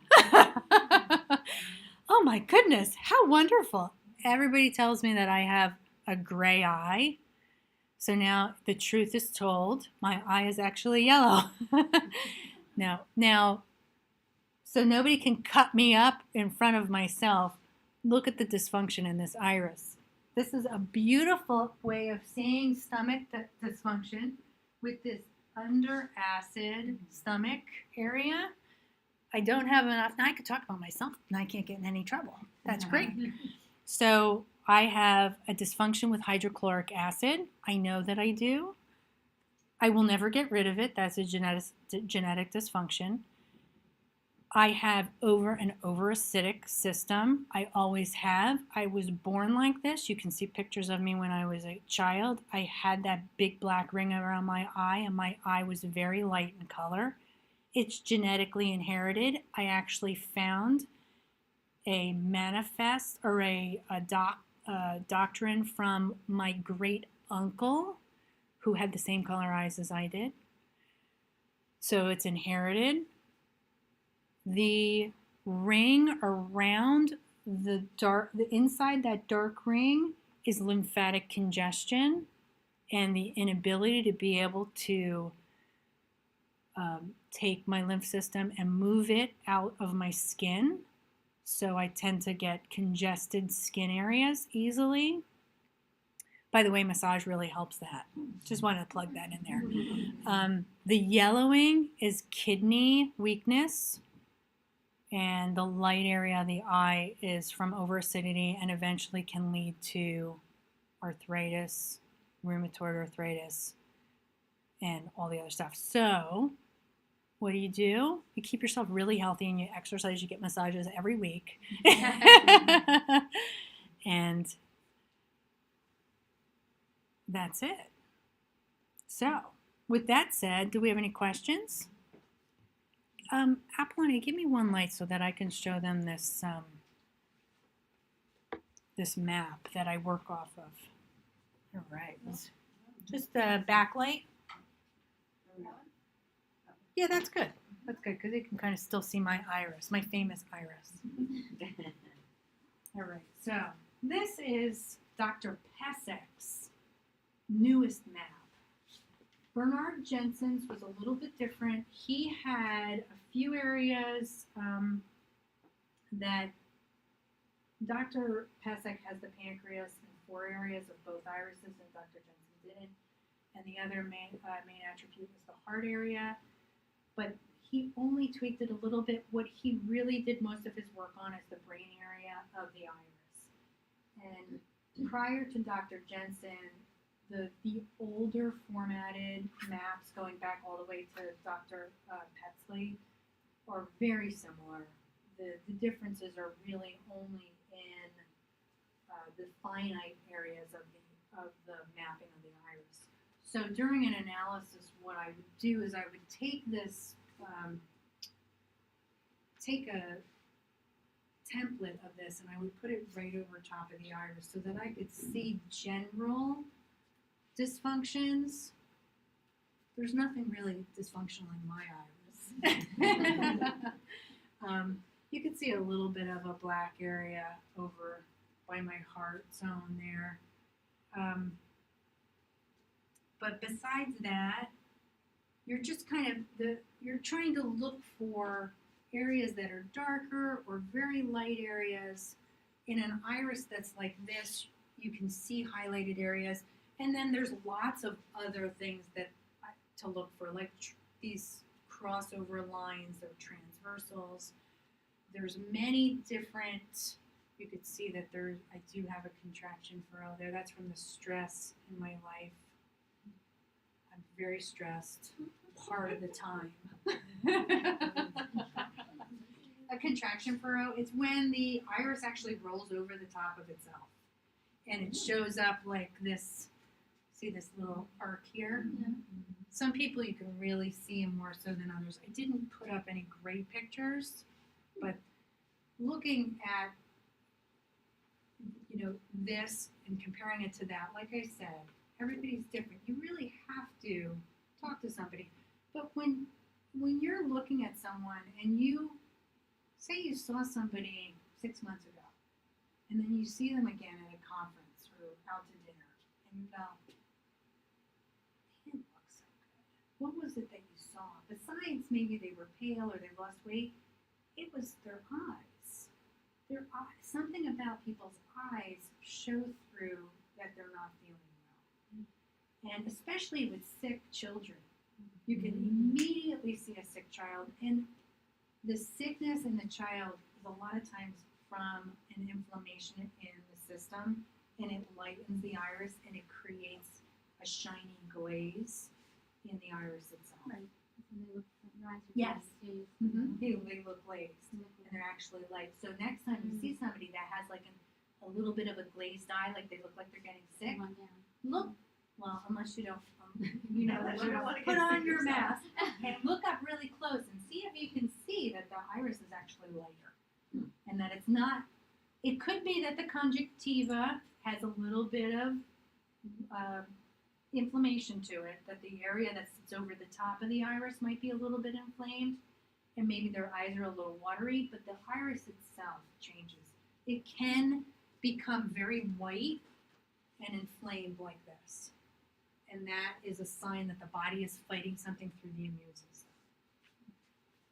Oh my goodness, how wonderful. Everybody tells me that I have a gray eye. So now the truth is told. My eye is actually yellow. Now, so nobody can cut me up in front of myself. Look at the dysfunction in this iris. This is a beautiful way of seeing stomach dysfunction with this under acid stomach area. I don't have enough. Now I could talk about myself and I can't get in any trouble. That's great. So I have a dysfunction with hydrochloric acid. I know that I do. I will never get rid of it. That's a genetic dysfunction. I have an over-acidic system. I always have. I was born like this. You can see pictures of me when I was a child. I had that big black ring around my eye, and my eye was very light in color. It's genetically inherited. I actually found a manifest or a doctrine from my great uncle who had the same color eyes as I did. So it's inherited. The ring around the inside that dark ring is lymphatic congestion and the inability to be able to take my lymph system and move it out of my skin. So I tend to get congested skin areas easily. By the way, massage really helps that. Just wanted to plug that in there. The yellowing is kidney weakness. And the light area of the eye is from overacidity and eventually can lead to arthritis, rheumatoid arthritis, and all the other stuff. So what do? You keep yourself really healthy and you exercise, you get massages every week. And that's it. So with that said, do we have any questions? Apollonia, give me one light so that I can show them this this map that I work off of. All right. Just the backlight. Yeah, that's good. That's good because you can kind of still see my iris, my famous iris. All right. So this is Dr. Pesek's newest map. Bernard Jensen's was a little bit different. He had a few areas that Dr. Pesek has the pancreas in 4 areas of both irises, and Dr. Jensen didn't. And the other main attribute was the heart area. But he only tweaked it a little bit. What he really did most of his work on is the brain area of the iris. And prior to Dr. Jensen, the older formatted maps going back all the way to Dr. Petzley are very similar. The differences are really only in the finite areas of the mapping of the iris. So during an analysis, what I would do is I would take this, take a template of this, and I would put it right over top of the iris so that I could see general dysfunctions. There's nothing really dysfunctional in my iris. You can see a little bit of a black area over by my heart zone there. But besides that, you're just kind of you're trying to look for areas that are darker or very light areas. In an iris that's like this, you can see highlighted areas, and then there's lots of other things that to look for, like these crossover lines or transversals. There's many different. You could see that I do have a contraction furrow there. That's from the stress in my life. I'm very stressed part of the time. A contraction furrow, it's when the iris actually rolls over the top of itself. And it shows up like this. See this little arc here? Yeah. Some people you can really see them more so than others. I didn't put up any great pictures, but looking at this and comparing it to that, like I said, everybody's different. You really have to talk to somebody. But when you're looking at someone and you say you saw somebody 6 months ago, and then you see them again at a conference or out to dinner, and you go, they didn't look so good. What was it that you saw? Besides maybe they were pale or they lost weight, it was their eyes. Their eyes. Something about people's eyes show through that they're not feeling well. And especially with sick children, you can immediately see a sick child. And the sickness in the child is a lot of times from an inflammation in the system, and it lightens the iris and it creates a shiny glaze in the iris itself. Right. And they look your eyes are Yes. glazed. They look glazed, and they're actually light. So next time you see somebody that has like a little bit of a glazed eye, like they look like they're getting sick, look, well, unless you don't, Unless you don't wanna put get on sick your yourself. mask and look up really close and see if you can see that the iris is actually lighter, and that it's not. It could be that the conjunctiva has a little bit of inflammation to it, that the area that sits over the top of the iris might be a little bit inflamed, and maybe their eyes are a little watery, but the iris itself changes. It can become very white and inflamed like this. And that is a sign that the body is fighting something through the immune system.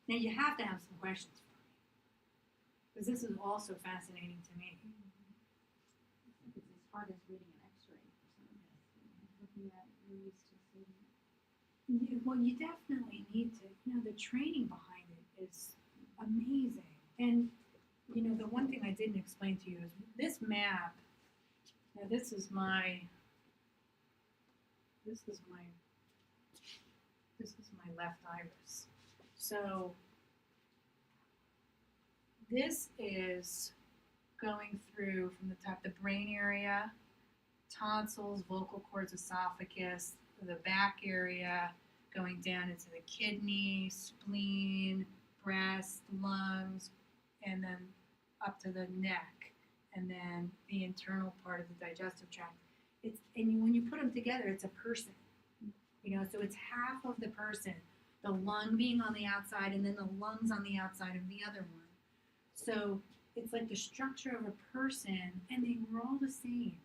Now you have to have some questions for me, because this is also fascinating to me. It's as hard as reading an X-ray for some of this. Looking at it, you're used to seeing. Well, you definitely need to, the training behind it is amazing. And, the one thing I didn't explain to you is this map, now this is my left iris. So this is going through from the top, the brain area, tonsils, vocal cords, esophagus, the back area, going down into the kidney, spleen, breast, lungs, and then up to the neck, and then the internal part of the digestive tract. When you put them together, it's a person. So it's half of the person, the lung being on the outside, and then the lungs on the outside of the other one. So it's like the structure of a person, and they were all the same.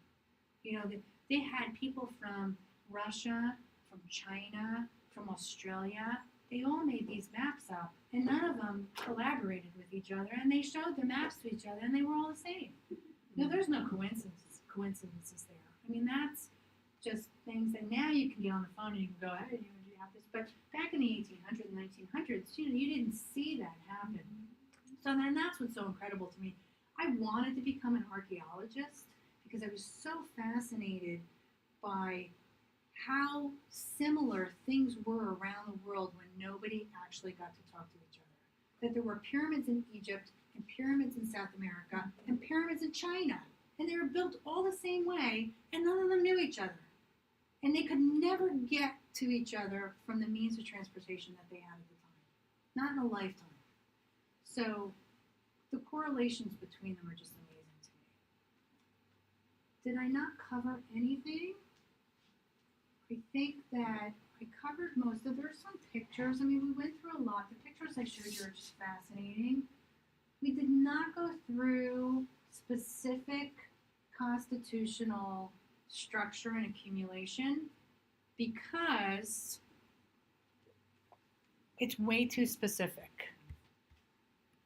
They had people from Russia, from China, from Australia. They all made these maps up, and none of them collaborated with each other, and they showed the maps to each other, and they were all the same. There's no coincidences there. That's just things that now you can get on the phone and you can go, hey, do you have this? But back in the 1800s and 1900s, you didn't see that happen. So then that's what's so incredible to me. I wanted to become an archaeologist because I was so fascinated by how similar things were around the world when nobody actually got to talk to each other. That there were pyramids in Egypt and pyramids in South America and pyramids in China. And they were built all the same way, and none of them knew each other. And they could never get to each other from the means of transportation that they had at the time. Not in a lifetime. So the correlations between them are just amazing to me. Did I not cover anything? I think that I covered most of, there's some pictures. I mean, we went through a lot. The pictures I showed you are just fascinating. We did not go through specific constitutional structure and accumulation because it's way too specific.